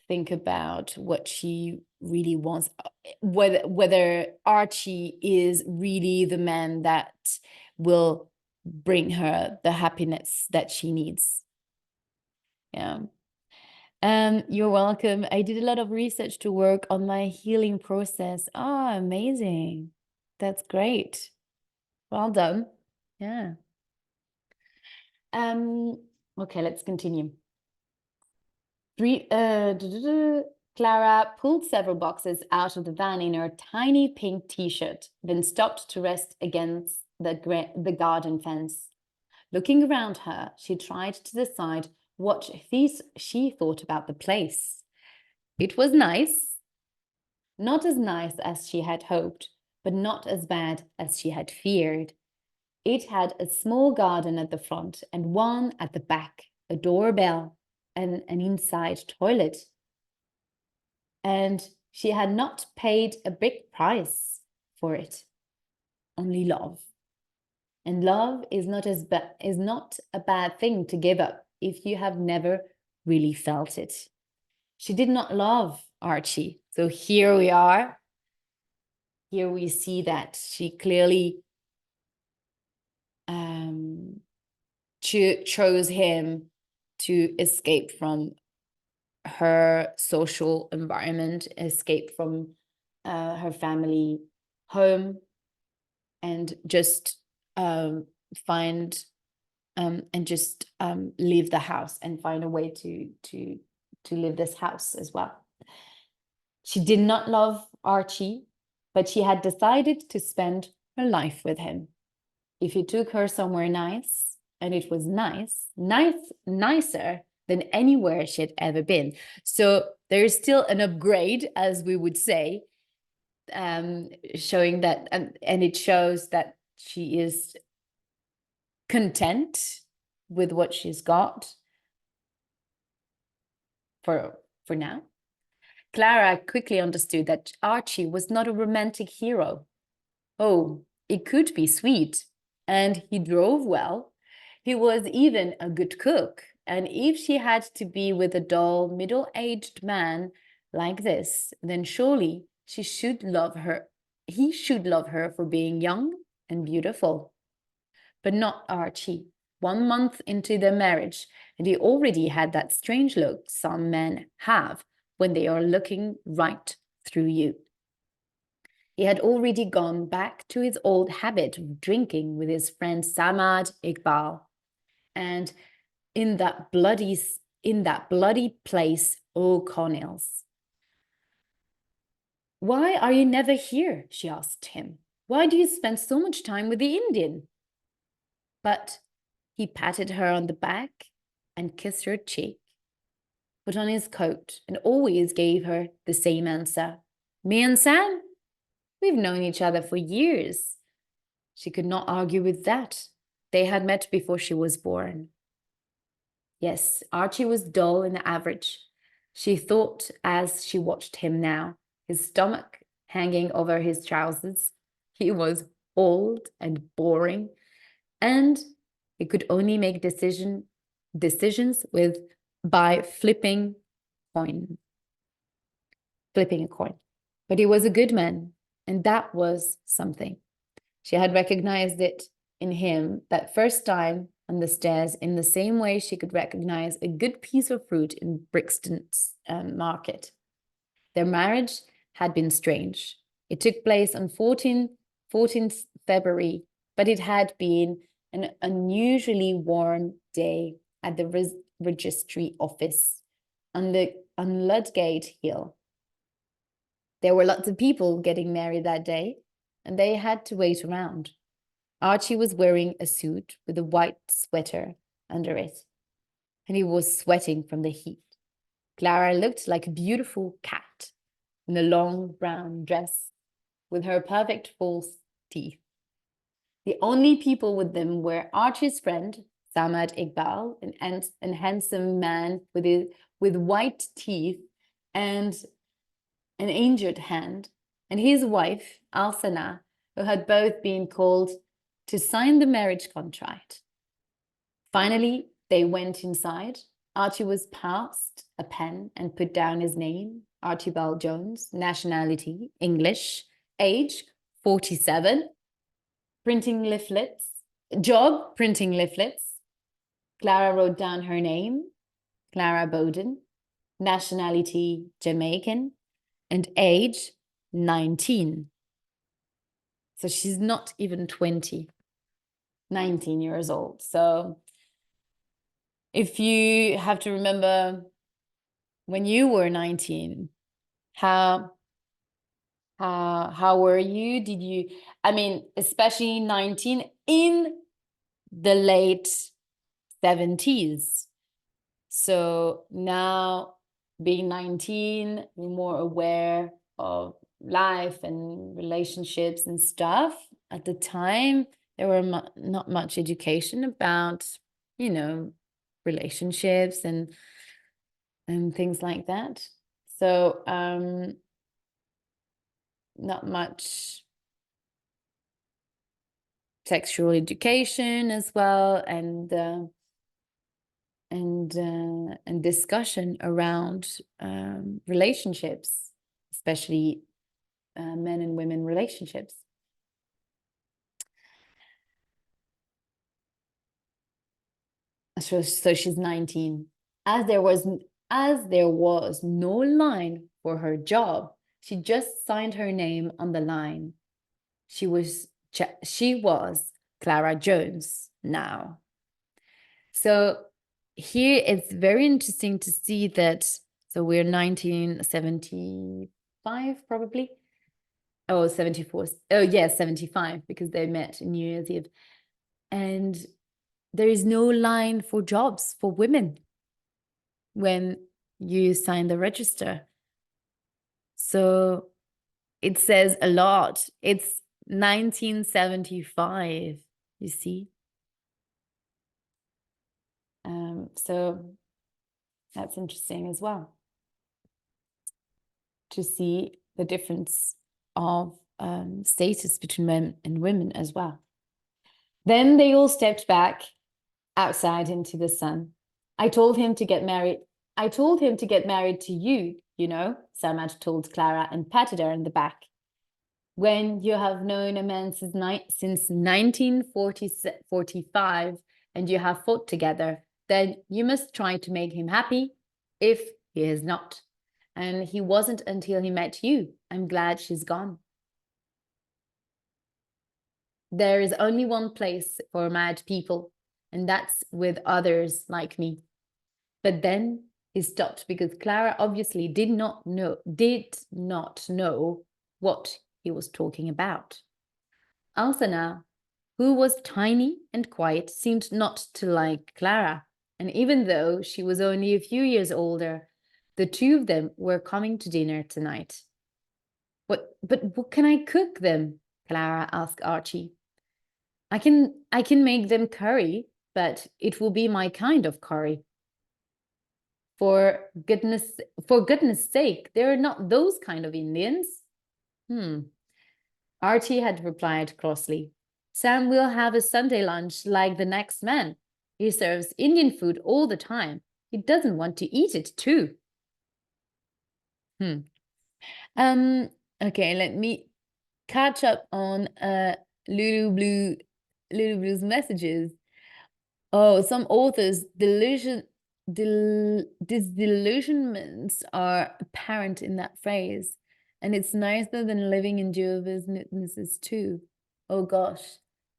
think about what she really wants, whether Archie is really the man that will bring her the happiness that she needs. Yeah. You're welcome. I did a lot of research to work on my healing process. Oh, amazing. That's great. Well done. Yeah. Okay, let's continue. Clara pulled several boxes out of the van in her tiny pink t-shirt, then stopped to rest against the garden fence. Looking around her, she tried to decide what she thought about the place. It was nice. Not as nice as she had hoped, but not as bad as she had feared. It had a small garden at the front and one at the back, a doorbell, and an inside toilet. And she had not paid a big price for it, only love. And love is not a bad thing to give up if you have never really felt it. She did not love Archie. So here we are. Here we see that she clearly chose him to escape from her social environment, escape from her family home, and just find and just leave the house and find a way to leave this house as well. She did not love Archie, but she had decided to spend her life with him. If he took her somewhere nice, and it was nicer than anywhere she had ever been. So there is still an upgrade, as we would say, showing that, and it shows that she is content with what she's got for now. Clara quickly understood that Archie was not a romantic hero. Oh, it could be sweet, and he drove well. He was even a good cook, and if she had to be with a dull, middle-aged man like this, then surely he should love her for being young and beautiful. But not Archie. 1 month into their marriage, and he already had that strange look some men have when they are looking right through you. He had already gone back to his old habit of drinking with his friend Samad Iqbal. And in that bloody place, O'Connell's. Why are you never here? She asked him. Why do you spend so much time with the Indian? But he patted her on the back and kissed her cheek, put on his coat, and always gave her the same answer. Me and Sam? We've known each other for years. She could not argue with that. They had met before she was born. Yes, Archie was dull and average. She thought as she watched him now, his stomach hanging over his trousers. He was old and boring, and he could only make decisions by flipping a coin. But he was a good man, and that was something. She had recognized it in him that first time on the stairs in the same way she could recognize a good piece of fruit in Brixton's market. Their marriage had been strange. It took place on 14th February, but it had been an unusually warm day at the registry office on Ludgate Hill. There were lots of people getting married that day, and they had to wait around. Archie was wearing a suit with a white sweater under it, and he was sweating from the heat. Clara looked like a beautiful cat in a long brown dress with her perfect false teeth. The only people with them were Archie's friend, Samad Iqbal, an handsome man with white teeth and an injured hand, and his wife, Alsana, who had both been called to sign the marriage contract. Finally, they went inside. Archie was passed a pen and put down his name, Archibald Jones, nationality, English, age, 47, printing leaflets, Job, printing leaflets. Clara wrote down her name, Clara Bowden, nationality, Jamaican, and age, 19. So she's not even 20, 19 years old. So if you have to remember when you were 19, how were you? Did you, I mean, especially 19 in the late 70s. So now being 19, we're more aware of life and relationships and stuff. At the time, there were not much education about, you know, relationships and things like that. So not much sexual education as well, and discussion around relationships, especially men and women relationships. So she's 19. As there was no line for her job, she just signed her name on the line. She was Clara Jones now. So here it's very interesting to see that, so we're 1975 probably. Oh, 74. Oh, yes, 75, because they met in New Year's Eve. And there is no line for jobs for women when you sign the register. So it says a lot. It's 1975, you see. So that's interesting as well, to see the difference of status between men and women as well. Then they all stepped back outside into the sun. I told him to get married to you, you know, Sam had told Clara and patted her in the back. When you have known a man since 1945 and you have fought together, then you must try to make him happy if he is not. And he wasn't until he met you. I'm glad she's gone. There is only one place for mad people, and that's with others like me. But then he stopped because Clara obviously did not know what he was talking about. Althana, who was tiny and quiet, seemed not to like Clara, and even though she was only a few years older, the two of them were coming to dinner tonight. But what can I cook them? Clara asked Archie. I can make them curry, but it will be my kind of curry. For goodness sake, they're not those kind of Indians. Archie had replied crossly. Sam will have a Sunday lunch like the next man. He serves Indian food all the time. He doesn't want to eat it too. Okay, let me catch up on Lulu Blue's messages. Oh, some authors' disillusionments are apparent in that phrase. And it's nicer than living in Jehovah's Witnesses too. Oh gosh.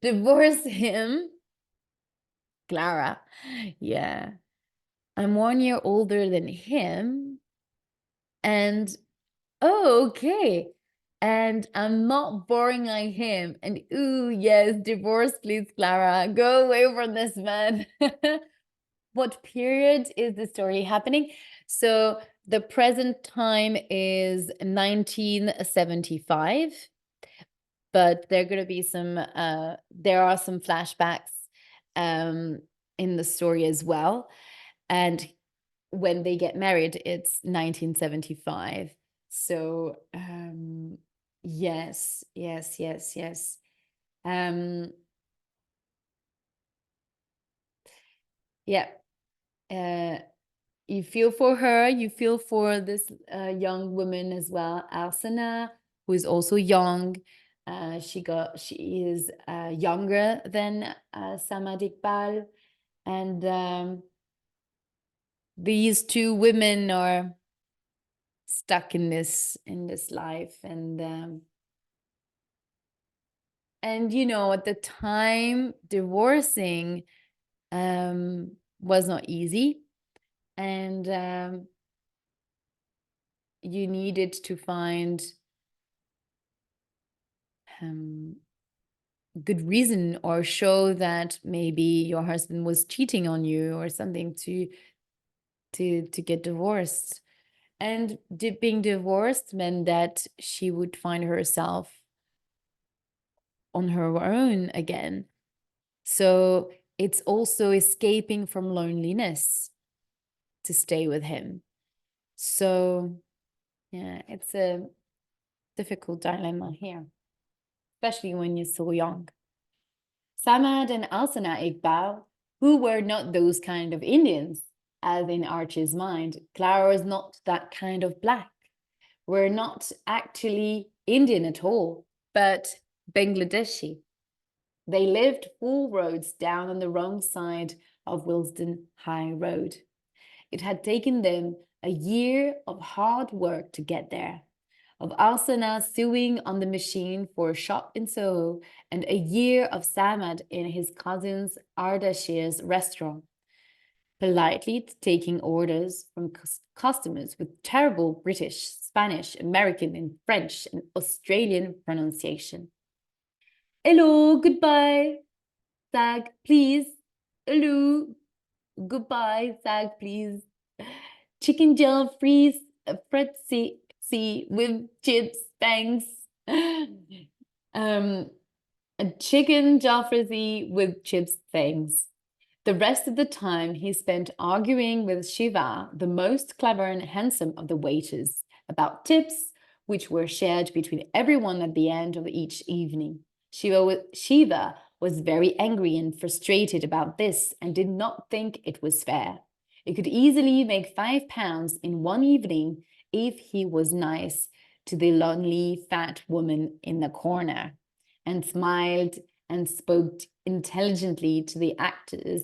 Divorce him? Clara. Yeah. I'm 1 year older than him. And, oh, okay. And I'm not boring like him. And, ooh, yes, divorce, please, Clara. Go away from this man. What period is the story happening? So the present time is 1975, but there are going to be some, there are some flashbacks in the story as well. And when they get married, it's 1975. So yes. Yeah. You feel for her, you feel for this young woman as well, Alsana, who is also young. She is younger than Samad Iqbal, and these two women are stuck in this life, and you know, at the time, divorcing was not easy, and you needed to find good reason or show that maybe your husband was cheating on you or something to get divorced. And being divorced meant that she would find herself on her own again. So it's also escaping from loneliness to stay with him. So yeah, it's a difficult dilemma here, especially when you're so young. Samad and Alsana Iqbal, who were not those kind of Indians, as in Archie's mind. Clara was not that kind of black. Were not actually Indian at all, but Bangladeshi. They lived 4 roads down on the wrong side of Willesden High Road. It had taken them a year of hard work to get there, of Alsana sewing on the machine for a shop in Soho, and a year of Samad in his cousin's Ardashir's restaurant, politely taking orders from customers with terrible British, Spanish, American, and French and Australian pronunciation. Hello, goodbye, Zag, please. Hello, goodbye, Zag, please. Chicken gel freeze, fritzy with chips, thanks. A chicken jalfrezi with chips, thanks. The rest of the time he spent arguing with Shiva, the most clever and handsome of the waiters, about tips, which were shared between everyone at the end of each evening. Shiva was very angry and frustrated about this and did not think it was fair. He could easily make £5 in one evening if he was nice to the lonely fat woman in the corner, and smiled and spoke intelligently to the actors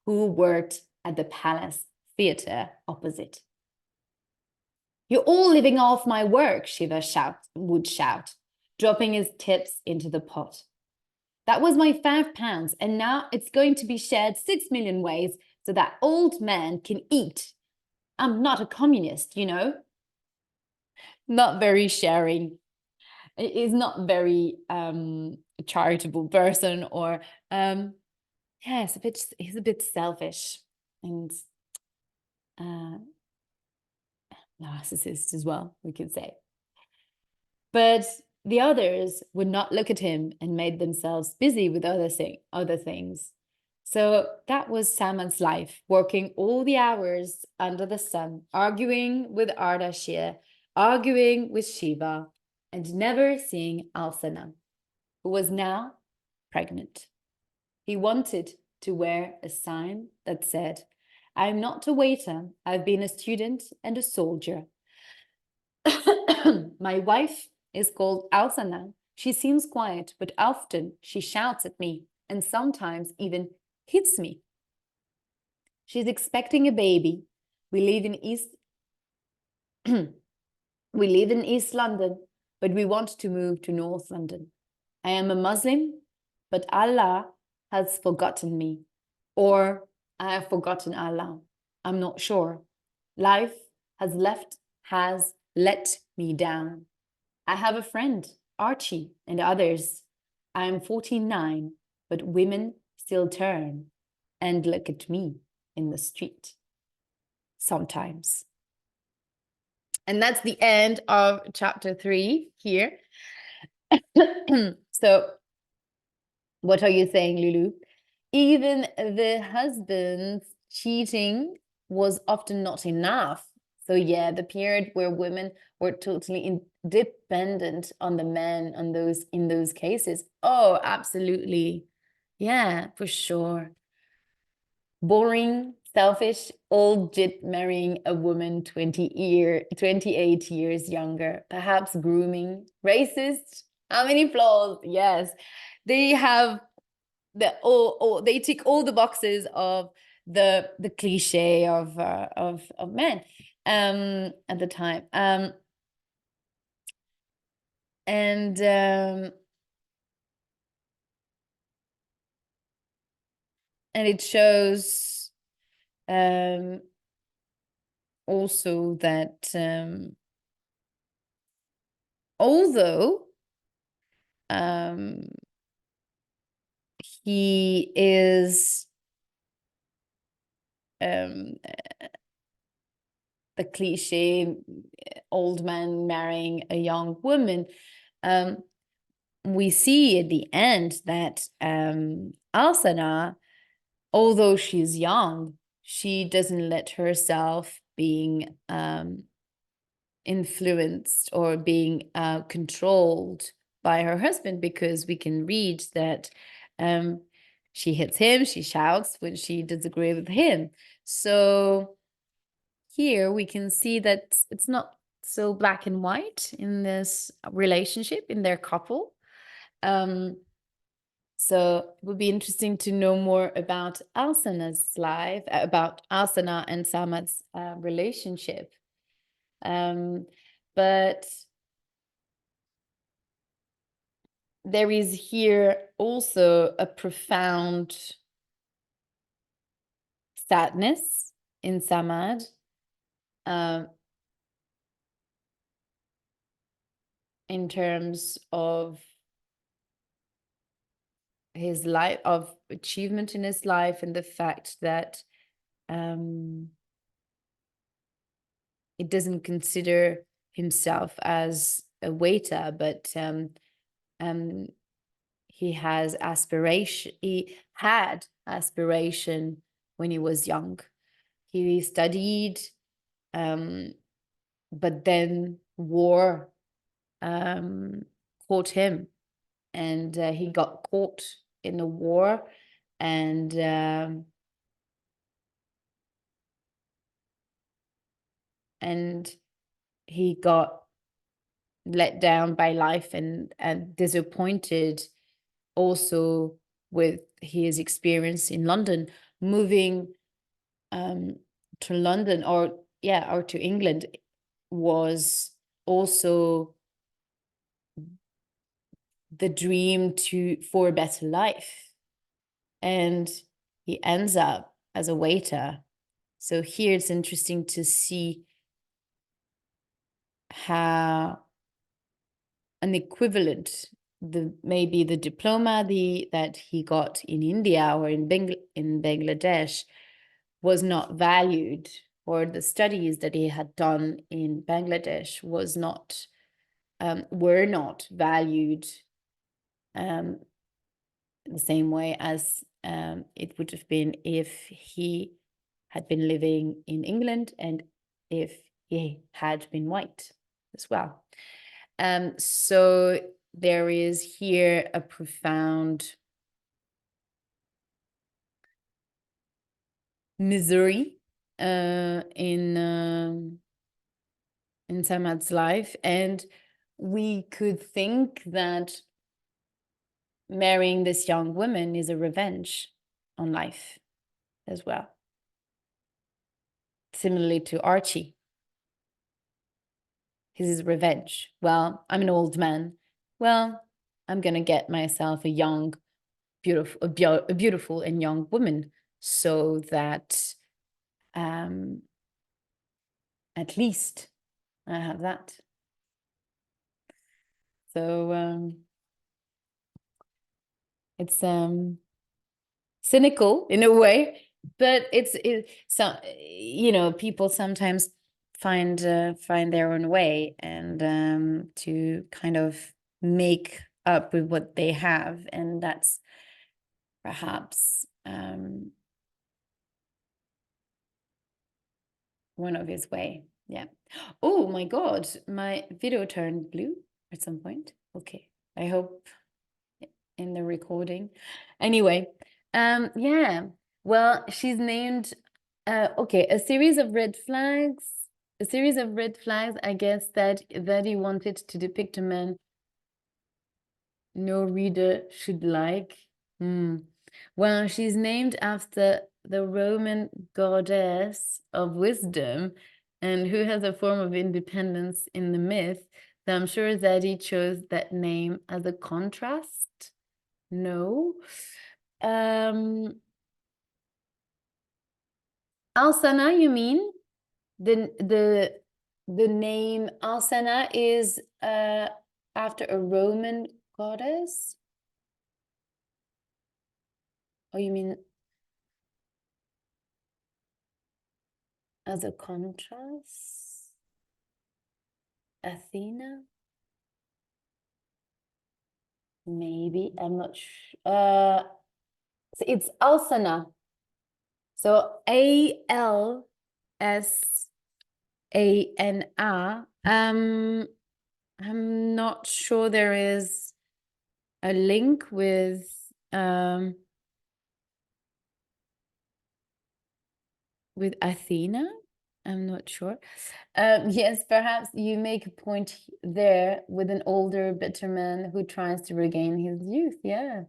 who worked at the Palace Theatre opposite. You're all living off my work, Shiva would shout, dropping his tips into the pot. That was my £5, and now it's going to be shared 6 million ways so that old man can eat. I'm not a communist, you know. Not very sharing. Is not very charitable person, or yeah, he's a bit selfish and narcissist as well, we could say. But the others would not look at him and made themselves busy with other things. So that was Samad's life, working all the hours under the sun, arguing with Ardashir, arguing with Shiva, and never seeing Alsana, who was now pregnant. He wanted to wear a sign that said, I'm not a waiter, I've been a student and a soldier. My wife is called Alsana. She seems quiet, but often she shouts at me and sometimes even hits me. She's expecting a baby. We live in East London, but we want to move to North London. I am a Muslim, but Allah has forgotten me, or I have forgotten Allah. I'm not sure. Life has let me down. I have a friend, Archie, and others. I am 49, but women still turn and look at me in the street sometimes. And that's the end of chapter 3 here. So what are you saying, Lulu? Even the husband's cheating was often not enough. So yeah, the period where women were totally dependent on the men in those cases. Oh, absolutely. Yeah, for sure. Boring, selfish, old jit marrying a woman 28 years younger, perhaps grooming, racist, How many flaws? Yes. They have they tick all the boxes of the cliche of men at the time. And it shows also that although he is the cliche old man marrying a young woman, we see at the end that Alsana, although she's young, she doesn't let herself being influenced or being controlled by her husband, because we can read that she hits him, she shouts when she disagrees with him. So here we can see that it's not so black and white in this relationship, in their couple. So it would be interesting to know more about Alsana's life, about Alsana and Samad's relationship. But there is here also a profound sadness in Samad. In terms of his life, of achievement in his life, and the fact that he doesn't consider himself as a waiter, but he has aspiration. He had aspiration when he was young. He studied, but then war caught him, and he got caught in the war, and he got let down by life, and disappointed also with his experience in London, moving to London, or to England, was also the dream for a better life, and he ends up as a waiter. So here it's interesting to see how an equivalent, maybe the diploma that he got in India or in Bangladesh was not valued, or the studies that he had done in Bangladesh were not valued the same way as it would have been if he had been living in England, and if he had been white as well. So there is here a profound misery in Samad's life, and we could think that marrying this young woman is a revenge on life as well, similarly to Archie. His revenge. Well, I'm an old man. Well, I'm gonna get myself a young, beautiful and young woman, so that at least I have that. So it's cynical in a way, but so people sometimes find their own way, and to kind of make up with what they have, and that's perhaps one of his way. Yeah. Oh my God, my video turned blue at some point. Okay, I hope in the recording. Anyway, yeah. Well, she's named. Okay, a series of red flags. A series of red flags. I guess that he wanted to depict a man no reader should like. Well, she's named after the Roman goddess of wisdom and who has a form of independence in the myth. So I'm sure Zadie chose that name as a contrast. No. Alsana, you mean? The name Alsana is after a Roman goddess? Or you mean as a contrast? Athena? Maybe, I'm not sure. So it's Alsana. So Alsana. I'm not sure there is a link with Athena. I'm not sure. Yes, perhaps you make a point there with an older, bitter man who tries to regain his youth. Yeah.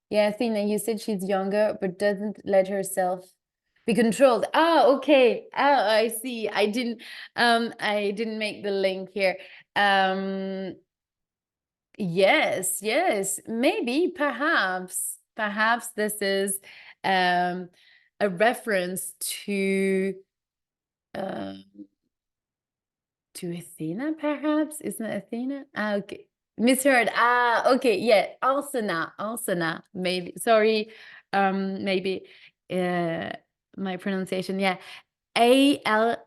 Yeah, Athena, you said she's younger, but doesn't let herself be controlled. Ah, okay. Ah, I see. I didn't make the link here. Yes, maybe, perhaps this is a reference to Athena, perhaps? Isn't it Athena? Ah, okay. Misheard. Ah, okay. Yeah. Alsana, maybe. Sorry. Maybe my pronunciation. Yeah. Alsana.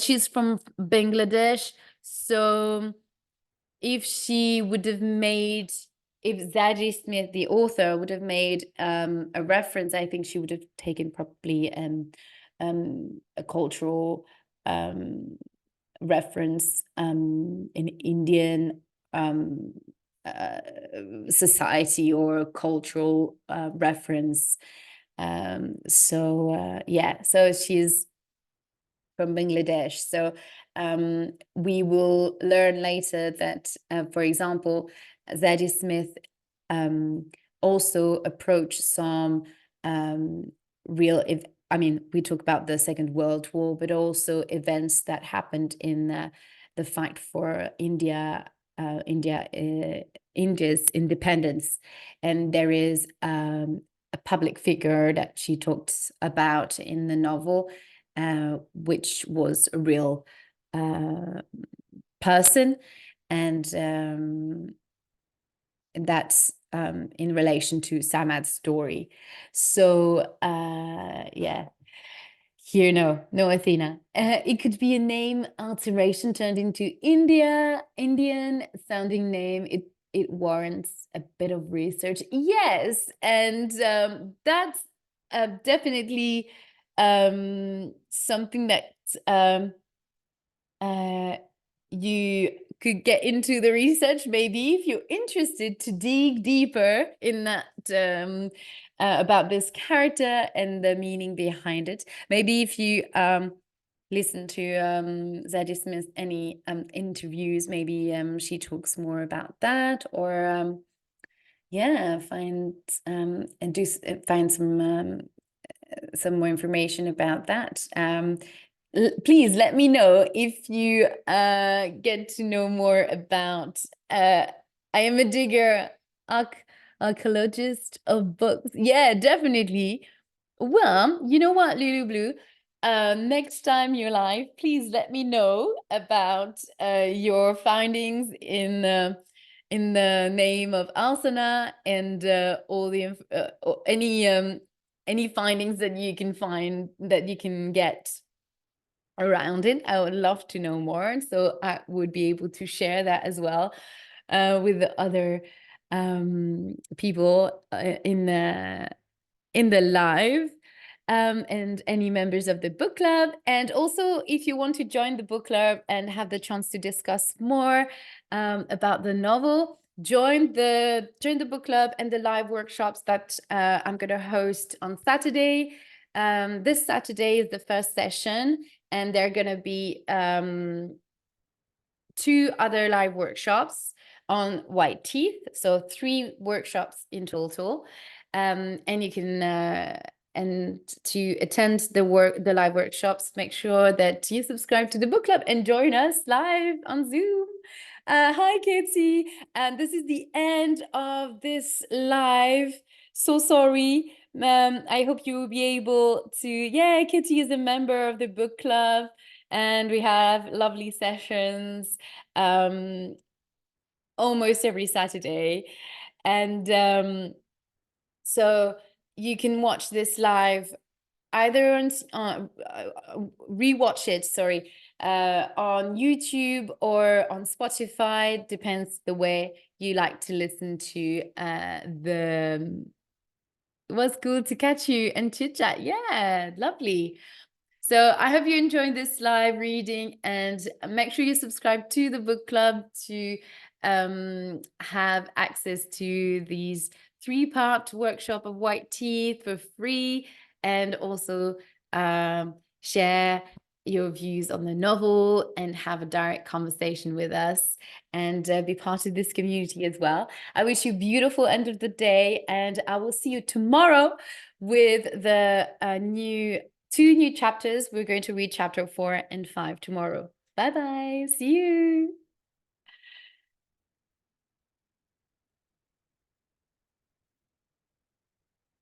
She's from Bangladesh. So if Zadie Smith, the author, would have made a reference, I think she would have taken probably a cultural reference in Indian society or cultural reference. Yeah, so she's from Bangladesh. So we will learn later that, for example, Zadie Smith also approached some real, we talk about the Second World War, but also events that happened in the fight for India's independence. And there is a public figure that she talks about in the novel, which was a real person, and that's in relation to Samad's story. So yeah, here no Athena. It could be a name alteration turned into Indian sounding name. It warrants a bit of research. Yes, and that's definitely something that you could get into the research, maybe, if you're interested to dig deeper in that about this character and the meaning behind it. Maybe if you listen to Zadie Smith any interviews, maybe she talks more about that, or yeah, find some more information about that. Please let me know if you get to know more about I am a digger, archaeologist of books. Yeah, definitely. Well, you know what, Lulu Blue? Next time you're live, please let me know about your findings in the name of Alsana, and all the any findings that you can find, that you can get around it. I would love to know more, so I would be able to share that as well with the other people in the live, and any members of the book club. And also, if you want to join the book club and have the chance to discuss more about the novel, join the book club and the live workshops that I'm going to host on Saturday. This Saturday is the first session, and they're going to be 2 other live workshops on white teeth, so 3 workshops in total. And you can and to attend the live workshops, make sure that you subscribe to the book club and join us live on Zoom. Hi, Katie. And this is the end of this live. So sorry. I hope you will be able to. Yeah, Kitty is a member of the book club, and we have lovely sessions almost every Saturday. And so you can watch this live either on rewatch it, sorry, on YouTube or on Spotify, depends the way you like to listen to the. It was cool to catch you and chit chat. Yeah, lovely. So I hope you enjoyed this live reading, and make sure you subscribe to the book club to have access to these 3-part workshop of white teeth for free, and also share your views on the novel and have a direct conversation with us, and be part of this community as well. I wish you a beautiful end of the day, and I will see you tomorrow with the 2 new chapters. We're going to read chapter 4 and 5 tomorrow. Bye bye. See you.